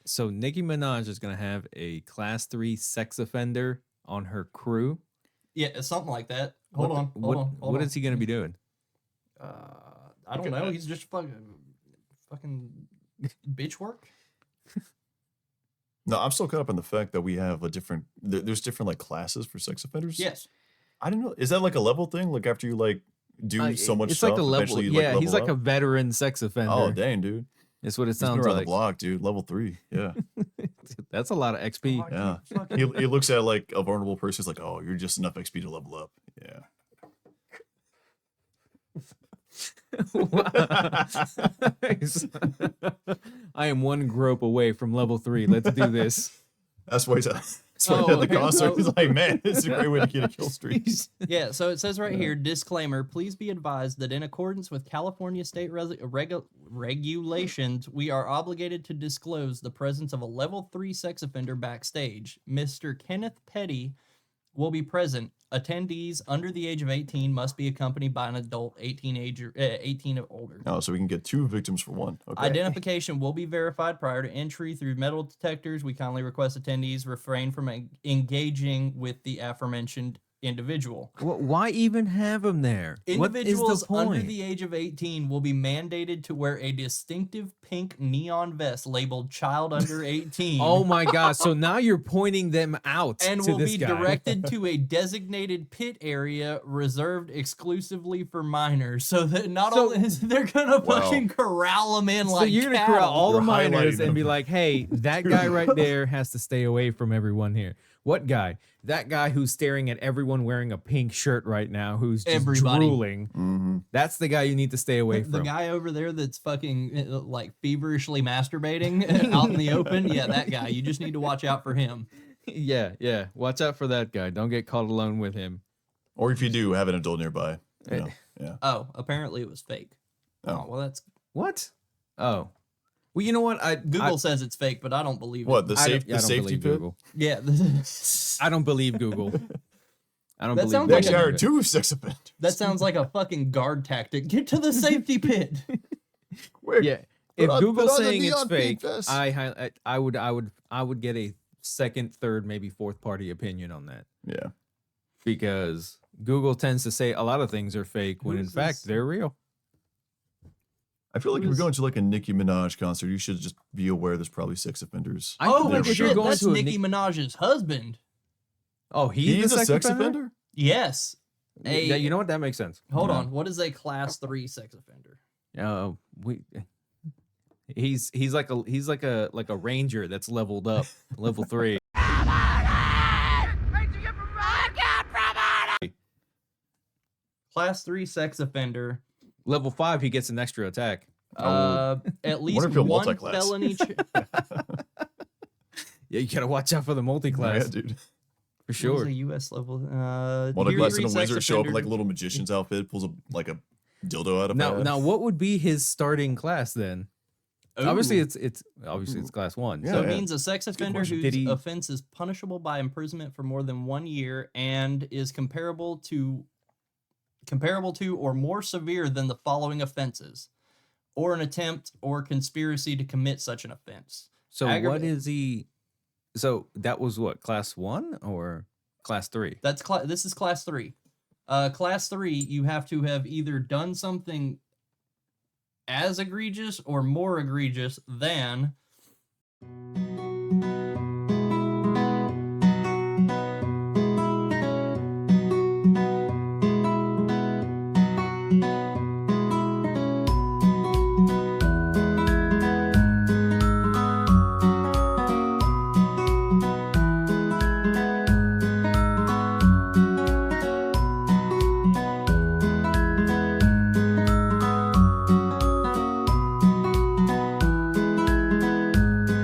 So Nicki Minaj is gonna have a class 3 sex offender on her crew. Yeah, something like that. Hold on. What is he gonna be doing? I don't know. He's just fucking bitch work. No, I'm still caught up in the fact that we have there's different like classes for sex offenders. Yes. I don't know. Is that like a level thing? Like after you like do so much it's stuff, like a level. eventually you, Yeah, like, he's level like up? a veteran sex offender. Oh dang, dude. That's what it He's been sounds around the like. block, dude. Level 3. Yeah. That's a lot of XP. Yeah. He looks at like a vulnerable person. He's like, oh, you're just enough XP to level up. Yeah. I am one grope away from level 3. Let's do this. That's why he's at the concert. He's like, man, it's a great way to get a kill streak. Yeah, so it says right here, disclaimer, please be advised that in accordance with California state regulations, we are obligated to disclose the presence of a level 3 sex offender backstage. Mr. Kenneth Petty will be present. Attendees under the age of 18 must be accompanied by an adult 18 or older. Oh, so we can get 2 victims for 1. Okay. Identification will be verified prior to entry through metal detectors. We kindly request attendees refrain from engaging with the aforementioned individual. Why even have him there? Individuals what is the under point? the age of 18 will be mandated to wear a distinctive pink neon vest labeled child under 18. Oh my god, so now you're pointing them out and to will this be guy. directed to a designated pit area reserved exclusively for minors. So that not only is they're gonna fucking corral them in So like you're gonna cattle. corral all the You're minors highlighting and be them. like, hey, that guy right there has to stay away from everyone here. What guy? That guy who's staring at everyone wearing a pink shirt right now, who's just Everybody. drooling. Mm-hmm. That's the guy you need to stay away The from. guy over there that's fucking like feverishly masturbating out in the open. Yeah, that guy. You just need to watch out for him. Yeah. Watch out for that guy. Don't get caught alone with him. Or if you do, have an adult nearby. You know? Yeah. Oh, apparently it was fake. Oh. Oh, well, that's What? Oh. Well, you know what? Google says it's fake, but I don't believe it. What, the I safety believe pit? Google. Yeah. I don't believe Google. I don't That believe sounds They like actually a- hired 2 sex offenders. That sounds like a fucking guard tactic. Get to the safety pit. Quick. Yeah. If Put on Google's the saying it's neon pink fake, vest. I would get a second, third, maybe fourth party opinion on that, Yeah. because Google tends to say a lot of things are fake when Who in is fact this? they're real. I feel like Who if is- you're going to like a Nicki Minaj concert, you should just be aware there's probably sex offenders. I feel Oh, like if you're shit, going that's to a Nicki Minaj's husband. Oh, he's a the sex offender? Yes. Yeah, you know what? That makes sense. Hold Yeah. on. What is a class 3 sex offender? He's like a ranger that's leveled up, level 3. Class 3 sex offender. Level 5, he gets an extra attack. At least if you're one multi-class. felony. Yeah, you gotta watch out for the multi-class Yeah, dude. for sure. A U.S. level. Multi-class tier and a 3 sex wizard show up in like a offender. little magician's outfit, pulls a dildo out of Now, what would be his starting class then? Obviously, Ooh. it's class 1. Yeah. So it means a sex offender question. whose Did he- offense is punishable by imprisonment for more than 1 year and is comparable to or more severe than the following offenses, or an attempt or conspiracy to commit such an offense. So what Aggravated. is he? So that was what, class 1 or class 3? This is class 3. Class 3, you have to have either done something as egregious or more egregious than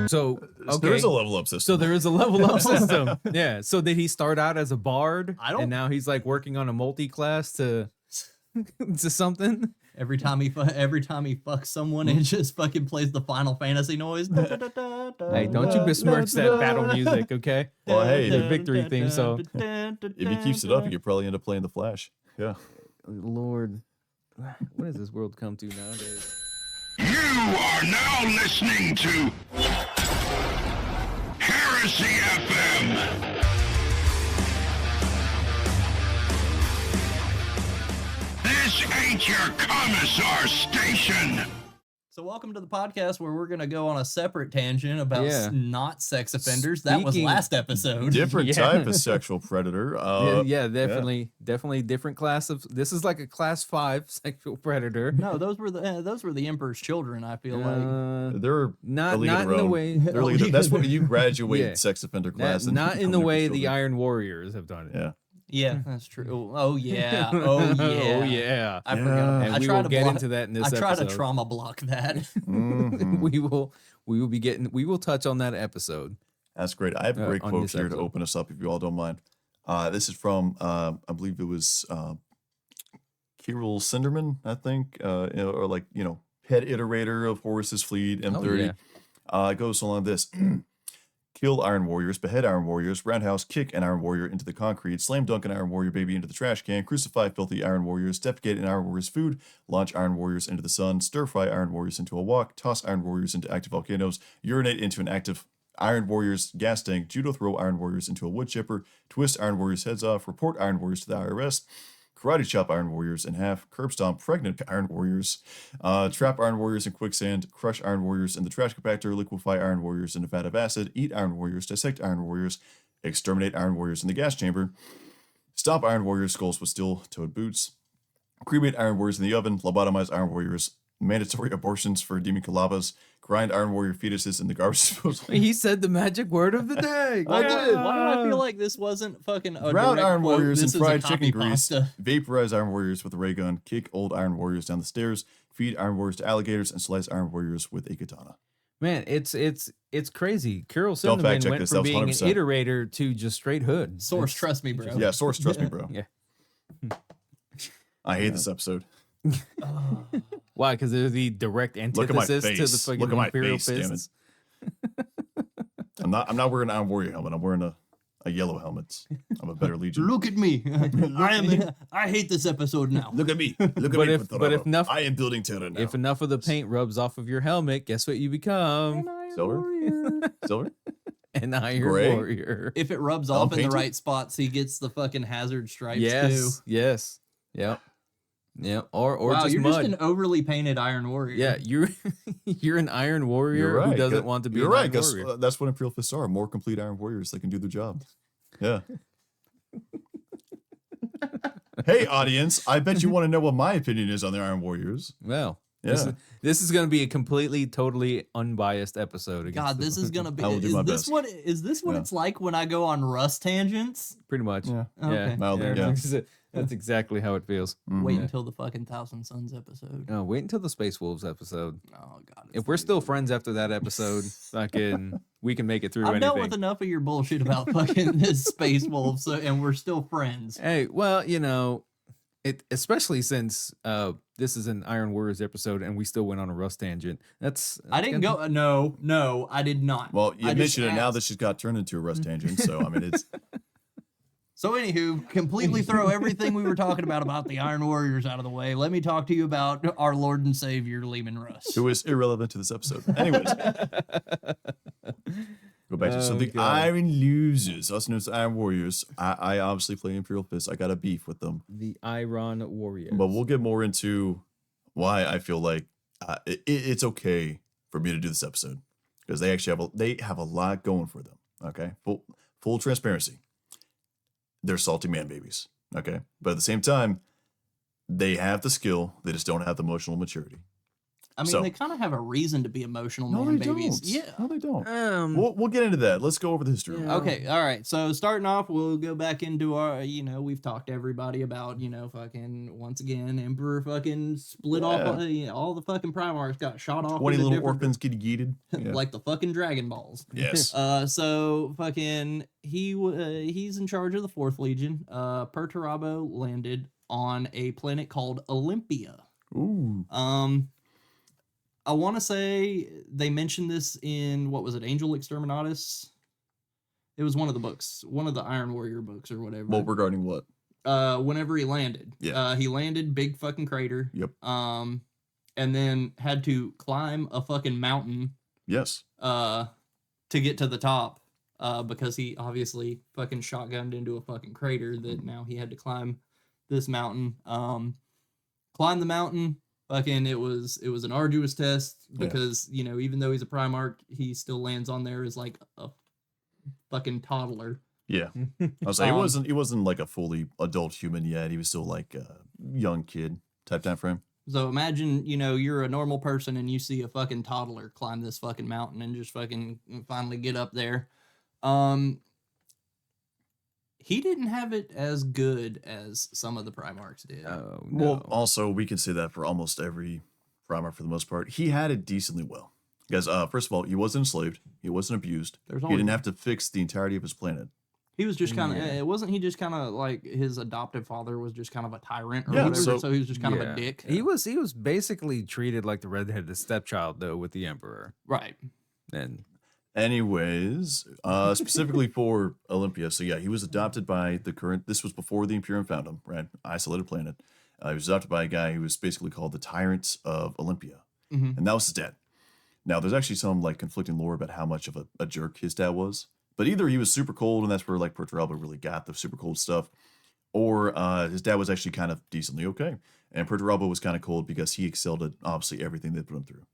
So okay, There is a level up system. so there is a level up system. Yeah. So did he start out as a bard? I don't- And now he's like working on a multi-class to something. every time he fucks someone, it just fucking plays the Final Fantasy noise. Hey, don't you besmirch that battle music, okay? Well, hey, the victory theme song. if he keeps it up, he could probably end up playing the Flash. Yeah. Lord, what does this world come to nowadays? You are now listening to at your commissar station. So welcome to the podcast where we're going to go on a separate tangent about Yeah. not sex offenders. That was Speaking- last episode. Different Yeah. type of sexual predator. definitely different class of. This is like a class 5 sexual predator. No, those were the Emperor's children, I feel like. They're Not a league of in their the own. way. They're a league of their- that's what you graduate Yeah. sex offender Not, class. and not in become the Emperor's way the children. Iron Warriors have done it. Yeah. Yeah, that's true. Oh yeah. Oh yeah. Oh yeah. I Yeah. forgot. And I we try will to get block, into that in this I try episode. to trauma block that. Mhm. we will be getting. We will touch on that episode. That's great. I have a great on quote this here to episode. open us up if you all don't mind. This is from, I believe it was Kirill Sinderman, I think, or like, head iterator of Horus's fleet, M30. It goes along this. Kill Iron Warriors, behead Iron Warriors, roundhouse kick an Iron Warrior into the concrete, slam dunk an Iron Warrior baby into the trash can, crucify filthy Iron Warriors, defecate an Iron Warrior's food, launch Iron Warriors into the sun, stir fry Iron Warriors into a wok, toss Iron Warriors into active volcanoes, urinate into an active Iron Warriors gas tank, judo throw Iron Warriors into a wood chipper, twist Iron Warriors heads off, report Iron Warriors to the IRS, karate chop Iron Warriors in half, curb stomp pregnant Iron Warriors, trap Iron Warriors in quicksand, crush Iron Warriors in the trash compactor, liquefy Iron Warriors in a vat of acid, eat Iron Warriors, dissect Iron Warriors, exterminate Iron Warriors in the gas chamber, stomp Iron Warriors' skulls with steel-toed boots, cremate Iron Warriors in the oven, lobotomize Iron Warriors, mandatory abortions for Demon Kalabas, grind Iron Warrior fetuses in the garbage disposal. He said the magic word of the day. Why did. do I feel like this wasn't fucking a Drown direct Iron quote? Warriors in This is a fried copy chicken grease, pasta. vaporize Iron Warriors with a ray gun, kick old Iron Warriors down the stairs, feed Iron Warriors to alligators, and slice Iron Warriors with a katana. Man, it's crazy. Kirill Don't fact Sinderman check went this, from that was being an 100%. iterator to just straight hood. Source, It's- trust me, bro. Yeah, source, trust me, bro. Yeah. I hate this episode. Why? Because they're the direct Look at my antithesis to the face. fucking Look at my Imperial face, damn it. fists. I'm not wearing an Iron Warrior helmet. I'm wearing a yellow helmet. I'm a better Legion. Look at me. I hate this episode now. Look at me. Look at But me. if Patrano. enough- I am building terror now. If enough of the paint rubs off of your helmet, guess what you become? Silver? Silver? An Iron Gray? Warrior. If it rubs off in the Unpainted? right spots, he gets the fucking hazard stripes too. Yes. Yep. Yep. Or Wow, just you're mud. just an overly painted Iron Warrior. Yeah, you're an Iron Warrior You're right. who doesn't want to be You're an right. Iron 'Cause, Warrior. that's what Imperial Fists are. More complete Iron Warriors. They can do their job. Yeah. Hey, audience. I bet you want to know what my opinion is on the Iron Warriors. Well, Yeah. this is going to be a completely, totally unbiased episode. against God, the- this is gonna be. I will do Is my this best. what Yeah. it's like when I go on Rust tangents? pretty much. Yeah. Okay. Mildly, yeah. That's exactly how it feels. Wait Mhm. until the fucking Thousand Suns episode. No, wait until the Space Wolves episode. Oh God. If we're still friends after that episode, fucking, we can make it through I've dealt anything. with enough of your bullshit about fucking this Space Wolf, and we're still friends. Hey, well, it especially since this is an Iron Warriors episode and we still went on a Rust tangent. I didn't go. No, I did not. Well, you I just mentioned it now asked. that she's got turned into a Rust tangent. So, I mean, it's. So, anywho, completely throw everything we were talking about the Iron Warriors out of the way. Let me talk to you about our Lord and Savior, Lehman Russ. Who is irrelevant to this episode. Anyways, go back to so Oh, the God. Iron Losers, us known as Iron Warriors. I obviously play Imperial Fist. I got a beef with them, The Iron Warriors. but we'll get more into why I feel like it's okay for me to do this episode because they actually have a lot going for them. Okay, full transparency. They're salty man babies. Okay, but at the same time, they have the skill. They just don't have the emotional maturity. I mean, So- they kind of have a reason to be emotional No, man they babies. don't. Yeah. No, they don't. Um, We'll get into that. Let's go over the history. Yeah. Okay, all right. So starting off, we'll go back into our, we've talked to everybody about, fucking once again, Emperor fucking split off all the fucking Primarchs got shot off. 20 into little different- orphans get yeeted. Yeah. like the fucking Dragon Balls. Yes. So fucking he's in charge of the 4th Legion. Perturabo landed on a planet called Olympia. Ooh. I want to say they mentioned this in, what was it, Angel Exterminatus? It was one of the books, one of the Iron Warrior books or whatever. Well, regarding what? Whenever he landed. Yeah. He landed, big fucking crater. Yep. And then had to climb a fucking mountain Yes. to get to the top because he obviously fucking shotgunned into a fucking crater that now he had to climb this mountain. Climb the mountain. Fucking, it was an arduous test because even though he's a Primarch, he still lands on there as like a fucking toddler. Yeah, I was like, he wasn't like a fully adult human yet. He was still like a young kid type time frame. So imagine, you're a normal person and you see a fucking toddler climb this fucking mountain and just fucking finally get up there. He didn't have it as good as some of the Primarchs did. Oh, no. Well, also we can say that for almost every Primarch for the most part. He had it decently well. Because first of all, he wasn't enslaved. He wasn't abused. He didn't have to fix the entirety of his planet. He was just kind of, wasn't he just kind of like his adoptive father was just kind of a tyrant or Yeah, whatever, so he was just kind of a dick. He was basically treated like the redheaded stepchild though with the Emperor. Right. And anyways, specifically for Olympia, so yeah, he was adopted by this was before the Imperium found him, right? Isolated planet. He was adopted by a guy who was basically called the Tyrant of Olympia. And that was his dad. Now, there's actually some like conflicting lore about how much of a jerk his dad was. But either he was super cold, and that's where like Perturabo really got the super cold stuff, or his dad was actually kind of decently okay. And Perturabo was kind of cold because he excelled at obviously everything they put him through.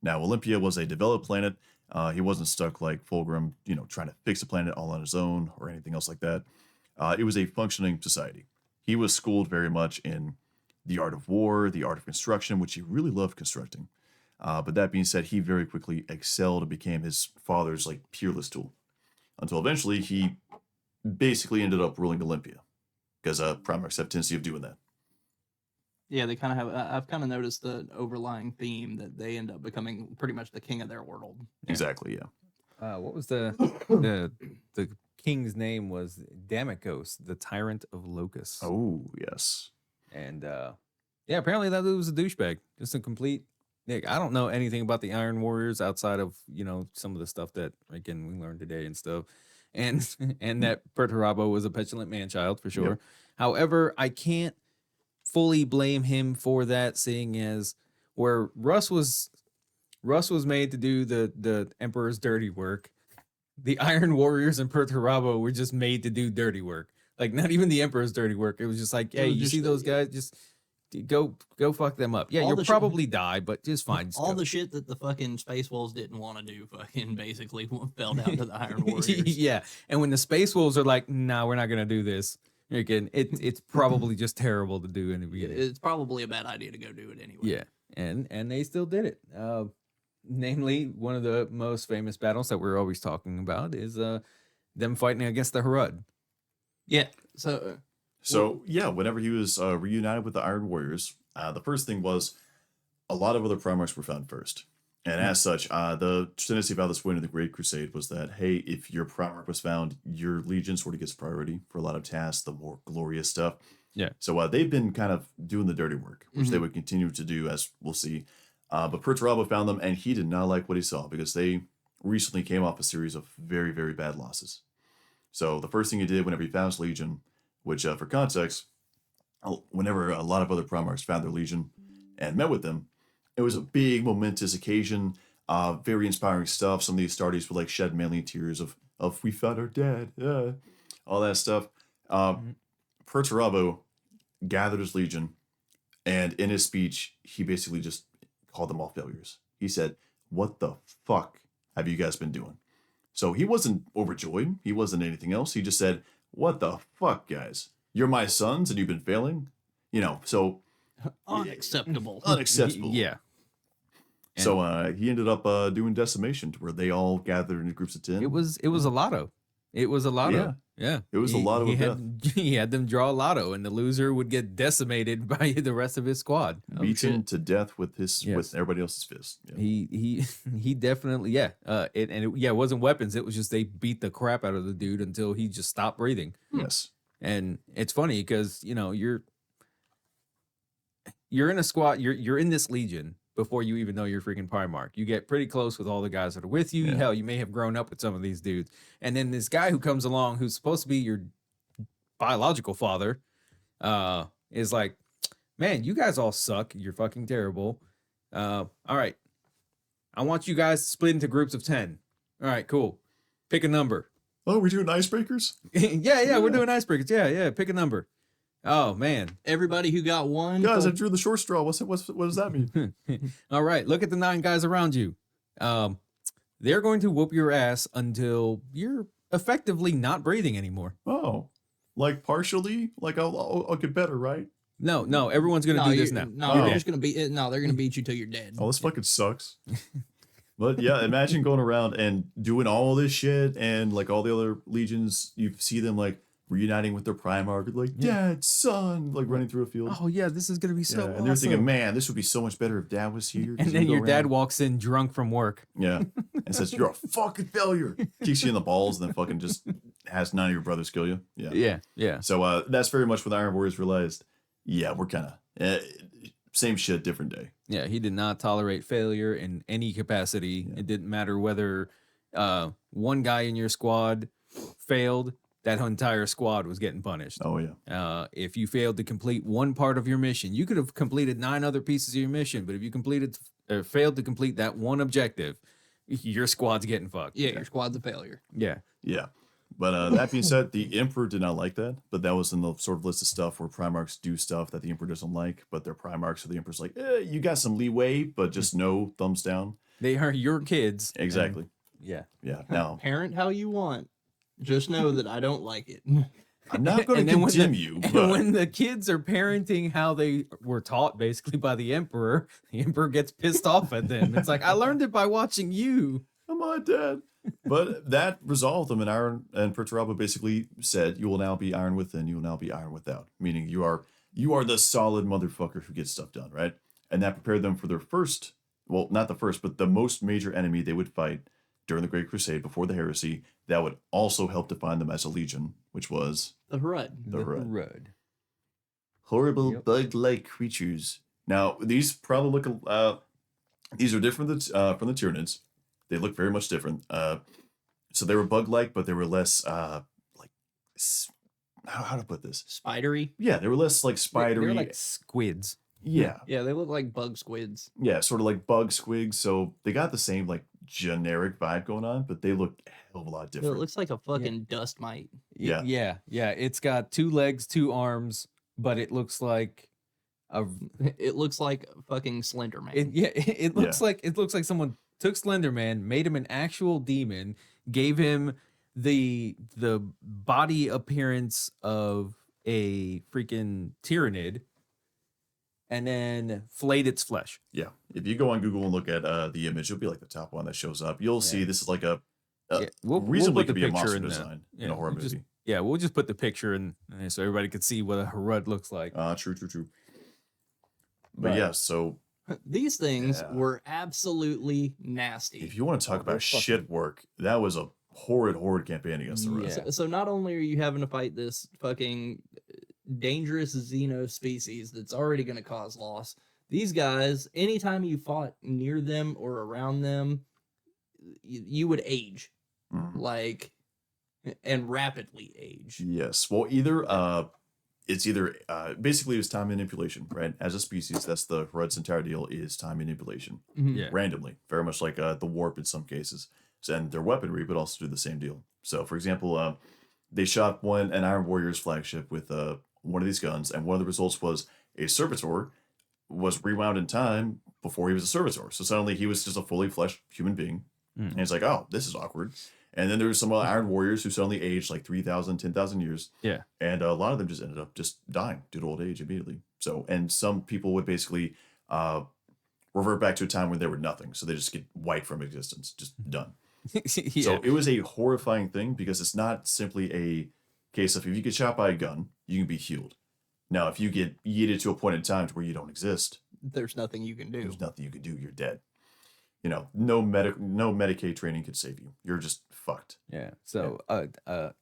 Now, Olympia was a developed planet. He wasn't stuck like Fulgrim, trying to fix the planet all on his own or anything else like that. It was a functioning society. He was schooled very much in the art of war, the art of construction, which he really loved constructing. But that being said, he very quickly excelled and became his father's like peerless tool. Until eventually he basically ended up ruling Olympia. Because Primarchs have a tendency of doing that. Yeah, they kind of have. I've kind of noticed the overlying theme that they end up becoming pretty much the king of their world. Exactly, yeah. what was the king's name was Damikos, the Tyrant of Locus. Oh, yes. And apparently that dude was a douchebag. Just a complete Nick, I don't know anything about the Iron Warriors outside of, some of the stuff that, again, we learned today and stuff. And that Perturabo was a petulant man-child for sure. Yep. However, I can't fully blame him for that, seeing as where Russ was made to do the Emperor's dirty work. The Iron Warriors and Perturabo were just made to do dirty work. Like, not even the Emperor's dirty work. It was just like, hey, you see those guys? Just go fuck them up. Yeah, you'll probably die, but just fine. Just all go. the shit that the fucking Space Wolves didn't want to do fucking basically fell down to the Iron Warriors. Yeah, and when the Space Wolves are like, nah, we're not going to do this, again, it's probably just terrible to do in the beginning. It's probably a bad idea to go do it anyway. Yeah, and they still did it. Namely, one of the most famous battles that we're always talking about is them fighting against the Harad. Yeah, So, whenever he was reunited with the Iron Warriors, the first thing was a lot of other Primarchs were found first. And as such, the tendency of how this went in the Great Crusade was that, hey, if your Primarch was found, your Legion sort of gets priority for a lot of tasks, the more glorious stuff. Yeah. So they've been kind of doing the dirty work, which they would continue to do, as we'll see. But Perturabo found them, and he did not like what he saw because they recently came off a series of very, very bad losses. So the first thing he did whenever he found his Legion, which for context, whenever a lot of other Primarchs found their Legion and met with them, it was a big momentous occasion, very inspiring stuff. Some of the Astartes would like shed manly tears of we found our dad, all that stuff. Perturabo gathered his Legion, and in his speech, he basically just called them all failures. He said, "What the fuck have you guys been doing?" So he wasn't overjoyed. He wasn't anything else. He just said, "What the fuck, guys? You're my sons and you've been failing?" So unacceptable. Unacceptable. Yeah. So he ended up doing decimation to where they all gathered in groups of 10. It was a lotto. It was a lotto. Yeah. It was a lotto of death. He had them draw a lotto, and the loser would get decimated by the rest of his squad. Beaten to death with with everybody else's fist. Yeah. He definitely it wasn't weapons. It was just they beat the crap out of the dude until he just stopped breathing. Yes. And it's funny because you're in a squad. You're in this Legion before you even know you're freaking Primarch. You get pretty close with all the guys that are with you. Yeah. Hell, you may have grown up with some of these dudes. And then this guy who comes along who's supposed to be your biological father is like, man, you guys all suck. You're fucking terrible. All right. I want you guys to split into groups of 10. All right, cool. Pick a number. Oh, we're doing icebreakers? yeah, we're doing icebreakers. Yeah, pick a number. Oh man. Everybody who got one. Guys, I drew the short straw. What does that mean? All right, look at the 9 guys around you. They're going to whoop your ass until you're effectively not breathing anymore. Oh, like partially? Like I'll get better, right? No, everyone's going to do this now. No, Oh. you're just gonna be. No, they're gonna beat you till you're dead. Oh, this fucking sucks. But yeah, imagine going around and doing all this shit, and like all the other legions, you see them like reuniting with their Primarch, like Dad, son, like running through a field. Oh yeah, this is going to be so yeah, and awesome. they're thinking, man, this would be so much better if Dad was here. 'cause And then he'd go your dad around." walks in drunk from work. Yeah, and says, "You're a fucking failure." Kicks you in the balls, and then fucking just has none of your brothers kill you. Yeah. Yeah. So that's very much when the Iron Warriors realized, yeah, we're kind of same shit, different day. Yeah, he did not tolerate failure in any capacity. Yeah. It didn't matter whether one guy in your squad failed, that entire squad was getting punished. Oh yeah. If you failed to complete one part of your mission, you could have completed 9 other pieces of your mission, but if you failed to complete that one objective, your squad's getting fucked. Yeah, your squad's a failure. Yeah. Yeah. But that being said, the Emperor did not like that. But that was in the sort of list of stuff where Primarchs do stuff that the Emperor doesn't like, but they're Primarchs, so the Emperor's like, you got some leeway, but just no thumbs down. They are your kids. Exactly. Yeah. Yeah. Now, Parent how you want. Just know that I don't like it. I'm not going And to then when condemn the- you, And but when the kids are parenting how they were taught basically by the Emperor gets pissed off at them. It's like, I learned it by watching you. am I dead? But that resolved them, and Iron and Perturabo basically said, "You will now be Iron Within. You will now be Iron Without." Meaning, you are the solid motherfucker who gets stuff done, right? And that prepared them for their first, well, not the first, but the most major enemy they would fight during the Great Crusade before the Heresy. That would also help define them as a legion, which was The Hrud. the Hrud. Road. Horrible Yep. bug-like creatures. Now, these probably look. These are different from the Tyranids. They look very much different. So they were bug-like, but they were less like how to put this? Spidery. Yeah, they were less like spidery. They're like squids. yeah, Yeah, they look like bug squids. yeah, sort of like bug squigs. So they got the same like generic vibe going on, but they look a hell of a lot It different. looks like a fucking dust mite. Yeah. Yeah. It's got 2 legs, 2 arms, but it looks like It looks like fucking Slender Man. it looks like someone took Slender Man, made him an actual demon, gave him the body appearance of a freaking Tyranid, and then flayed its flesh. Yeah, if you go on Google and look at the image, it'll be like the top one that shows up. You'll see this is like a We'll reasonably put could the be a picture monster in the- design in yeah, a horror we'll just- movie. Yeah, we'll just put the picture in so everybody could see what a Hrud looks like. True. But But- yeah, so These things Yeah. were absolutely nasty. if you want to talk they're about fucking- shit work, that was a horrid campaign against the rest. Yeah. So not only are you having to fight this fucking dangerous xeno species that's already going to cause loss, these guys, anytime you fought near them or around them, you would age, Mhm. like, and rapidly age. Yes. Well, it's either basically it was time manipulation, right? As a species, that's the Hrud's entire deal is time manipulation, Mhm. Yeah. randomly, very much like the warp in some cases. So, and their weaponry would also do the same deal. So, for example, they shot an Iron Warrior's flagship with one of these guns, and one of the results was a servitor was rewound in time before he was a servitor. So suddenly he was just a fully fleshed human being, Mm. and it's like, oh, this is awkward. And then there were some Iron Warriors who suddenly aged like 3,000, 10,000 years. Yeah. And a lot of them just ended up just dying due to old age immediately. So, and some people would basically revert back to a time when they were nothing. So they just get wiped from existence, just done. Yeah. So it was a horrifying thing because it's not simply a case of if you get shot by a gun, you can be healed. Now, if you get yeeted to a point in time to where you don't exist, There's nothing you can do. there's nothing you can do. You're dead. You know, no Medicaid training could save you. You're just fucked. Yeah. So,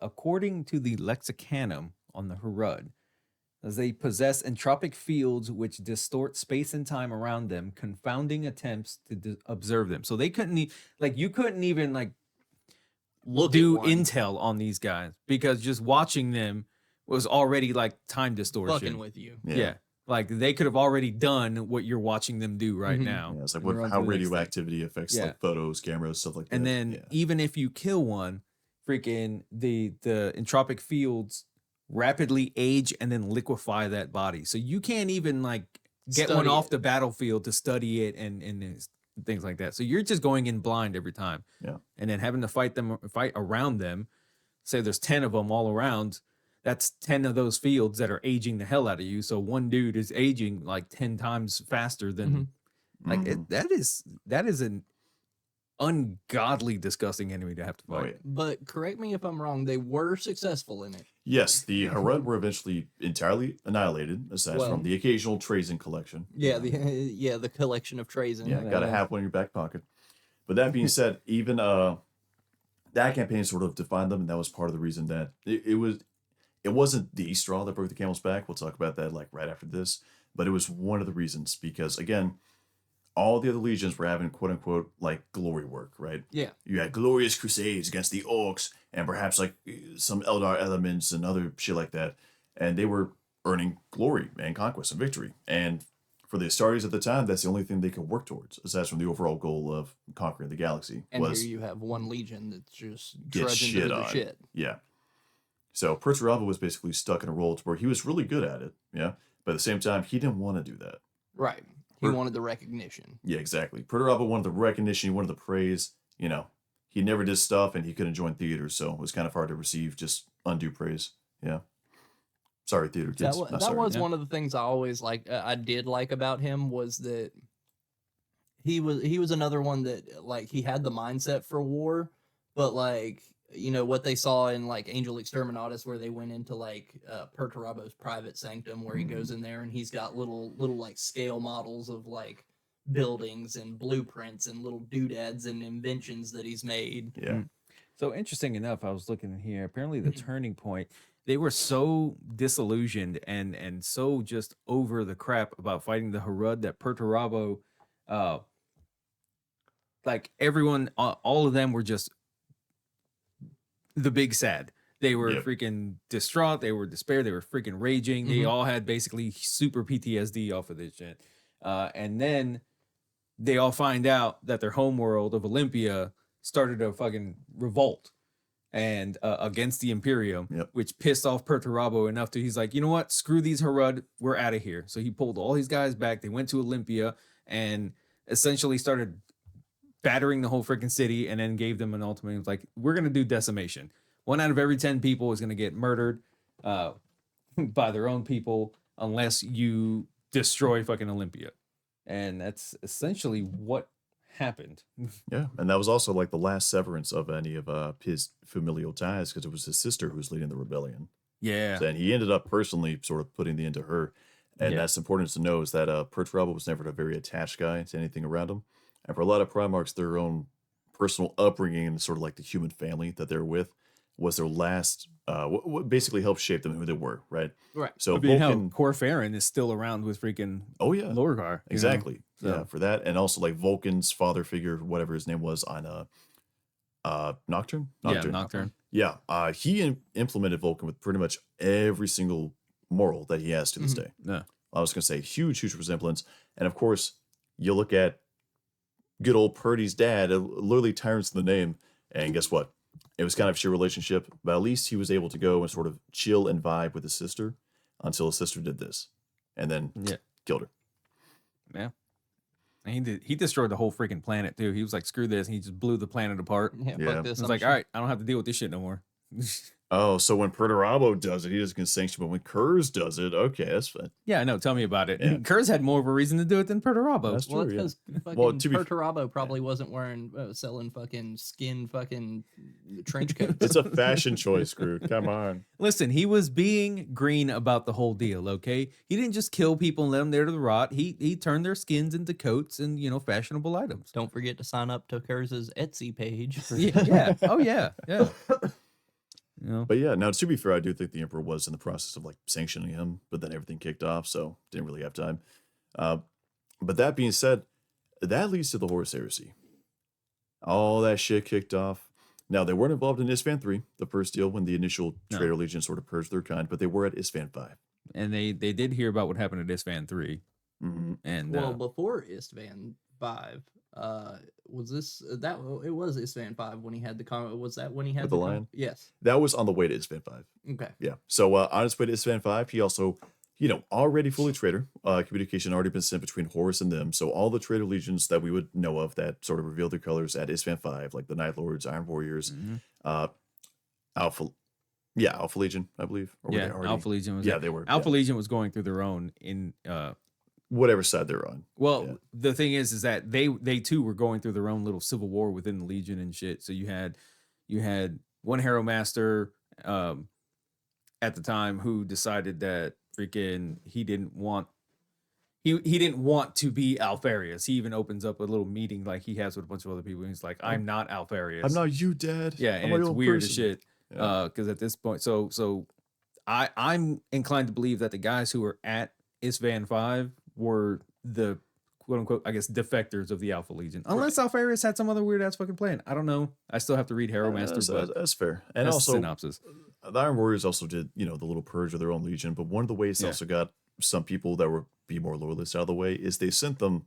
according to the Lexicanum on the Hrud, as they possess entropic fields which distort space and time around them, confounding attempts to observe them. So they couldn't you couldn't even Look do at one. intel on these guys because just watching them was already like time distortion. Fucking with you. Yeah. Like they could have already done what you're watching them do right Mhm. now. Yeah, it's like We're on how to the next thing. radioactivity affects Yeah. like photos, cameras, stuff like that. And then yeah. even if you kill one, freaking the entropic fields rapidly age and then liquefy that body. So you can't even like get one Study off it. the battlefield to study it and things like that. So you're just going in blind every time. Yeah. And then having to fight around them. Say there's 10 of them all around. That's 10 of those fields that are aging the hell out of you. So one dude is aging like 10 times faster than like Mhm. that is an ungodly disgusting enemy to have to Oh, fight. yeah. But correct me if I'm wrong, they were successful in it. Yes, the Harud were eventually entirely annihilated, aside Well- from the occasional Trazen collection. Yeah, the collection of Trazen. Yeah, gotta have one in your back pocket. But that being said, even that campaign sort of defined them, and that was part of the reason that it wasn't the straw that broke the camel's back. We'll talk about that like right after this. But it was one of the reasons because again, all the other legions were having quote unquote like glory work, right? Yeah. You had glorious crusades against the orcs and perhaps like some Eldar elements and other shit like that. And they were earning glory and conquest and victory. And for the Astartes at the time, that's the only thing they could work towards, aside from the overall goal of conquering the galaxy. And was here you have one legion that's just get trudging shit through the on. shit. Yeah. So Perturabo was basically stuck in a role to where he was really good at it. Yeah. But at the same time, he didn't want to do that. Right. He wanted the recognition. Yeah, exactly. Perturabo wanted the recognition, he wanted the praise. You know, he never did stuff and he couldn't join theater, so it was kind of hard to receive just undue praise. Yeah. Sorry, theater kids. That was one of the things I always I did like about him was that he was another one that like he had the mindset for war, but like what they saw in like Angel Exterminatus where they went into like Perturabo's private sanctum where he goes in there and he's got little like scale models of like buildings and blueprints and little doodads and inventions that he's made. Yeah. So interesting enough, I was looking in here. Apparently, the turning point, they were so disillusioned and so just over the crap about fighting the Harud that Perturabo, like everyone, all of them were just the big sad. They were Yep. freaking distraught. They were despair. They were freaking raging. They all had basically super PTSD off of this shit. And then they all find out that their home world of Olympia started a fucking revolt and against the Imperium, Yep. which pissed off Perturabo enough to he's like, you know what? Screw these Harud. We're out of here. So he pulled all these guys back. They went to Olympia and essentially started battering the whole freaking city and then gave them an ultimatum. Like, we're going to do decimation. 1 out of every 10 people is going to get murdered by their own people unless you destroy fucking Olympia. And that's essentially what happened. Yeah. And that was also like the last severance of any of his familial ties because it was his sister who was leading the rebellion. Yeah. And he ended up personally sort of putting the end to her. And Yeah. that's important to know is that Perturabo was never a very attached guy to anything around him. And for a lot of Primarchs, their own personal upbringing and sort of like the human family that they're with was their last, what basically helped shape them who they were, right? Right. So I mean, hell, Vulcan, Corfarin is still around with freaking oh yeah, Lorgar. you know? exactly. So- Yeah, for that. And also like Vulcan's father figure, whatever his name was on Nocturne? Yeah, Nocturne. Yeah, he implemented Vulcan with pretty much every single moral that he has to this day. Yeah. I was going to say huge resemblance. And of course, you look at good old Purdy's dad, literally tyrants in the name. And guess what? It was kind of a sheer relationship, but at least he was able to go and sort of chill and vibe with his sister until his sister did this and then killed her. Yeah. And he destroyed the whole freaking planet too. He was like, screw this. And he just blew the planet apart. Yeah, Yeah. fuck this. He was I'm like, sure- all right, I don't have to deal with this shit no more. Oh, so when Perturabo does it, he doesn't get sanctioned, but when Kurz does it, okay, that's fine. Yeah, I know. Tell me about it. Yeah. Kurz had more of a reason to do it than Perturabo. That's Well, true, that's yeah. because fucking Well, to be- Perturabo probably wasn't wearing selling fucking skin fucking trench coats. It's a fashion choice, Screw. Come on. Listen, he was being green about the whole deal, okay? He didn't just kill people and let them there to rot. He turned their skins into coats and, fashionable items. Don't forget to sign up to Kurz's Etsy page. Yeah. Oh, yeah. Yeah. But yeah, now to be fair, I do think the Emperor was in the process of like sanctioning him, but then everything kicked off, so didn't really have time. But that being said, that leads to the Horus Heresy. All that shit kicked off. Now, they weren't involved in Isfahan 3, the first deal, when the initial No. Traitor Legion sort of purged their kind, but they were at Isfahan 5. And they did hear about what happened at Isfahan 3. Mm-hmm. And Well, before Istvan 5, was this that it was Isfan 5 when he had the comment? Was that when he had With the lion? Yes. That was on the way to Isfan 5. Okay. Yeah. So on his way to Isfan 5, he also, already fully traitor. Communication already been sent between Horus and them. So all the traitor legions that we would know of that sort of revealed their colors at Isfan 5, like the Night Lords, Iron Warriors, Alpha Legion, I believe. Or were they already- Alpha Legion was. Yeah, they were. Alpha Legion was going through their own in. Whatever side they're on. Well, Yeah. the thing is that they too were going through their own little civil war within the Legion and shit. So you had one Hero Master at the time who decided that freaking he didn't want to be Alfarius. He even opens up a little meeting like he has with a bunch of other people. And he's like, I'm not Alfarius. I'm not you, Dad. Yeah, I'm and my it's own weird as person. shit. Yeah. Because at this point, so I'm inclined to believe that the guys who were at Isvan 5 were the quote unquote, I guess, defectors of the Alpha Legion. Unless Alfarius had some other weird ass fucking plan. I don't know. I still have to read Hero Master, but That's fair. And that's also, the synopsis. the Iron Warriors also did, the little purge of their own legion. But one of the ways they Yeah. also got some people that were be more loyalists out of the way is they sent them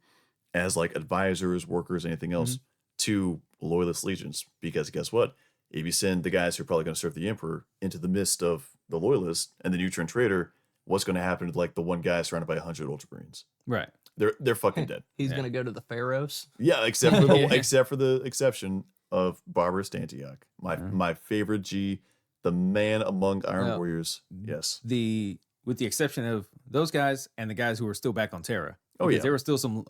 as like advisors, workers, anything else to loyalist legions. Because guess what? If you send the guys who are probably going to serve the Emperor into the midst of the loyalists and then you turn traitor, what's going to happen to like the one guy surrounded by 100 Ultramarines? Right. They're fucking dead. He's Yeah. gonna go to the Pharaohs. Yeah, except for the Yeah. except for the exception of Barbarous Antioch, my favorite G, the man among Iron Well, Warriors. Yes. With the exception of those guys and the guys who were still back on Terra. Oh, Because yeah. there were still some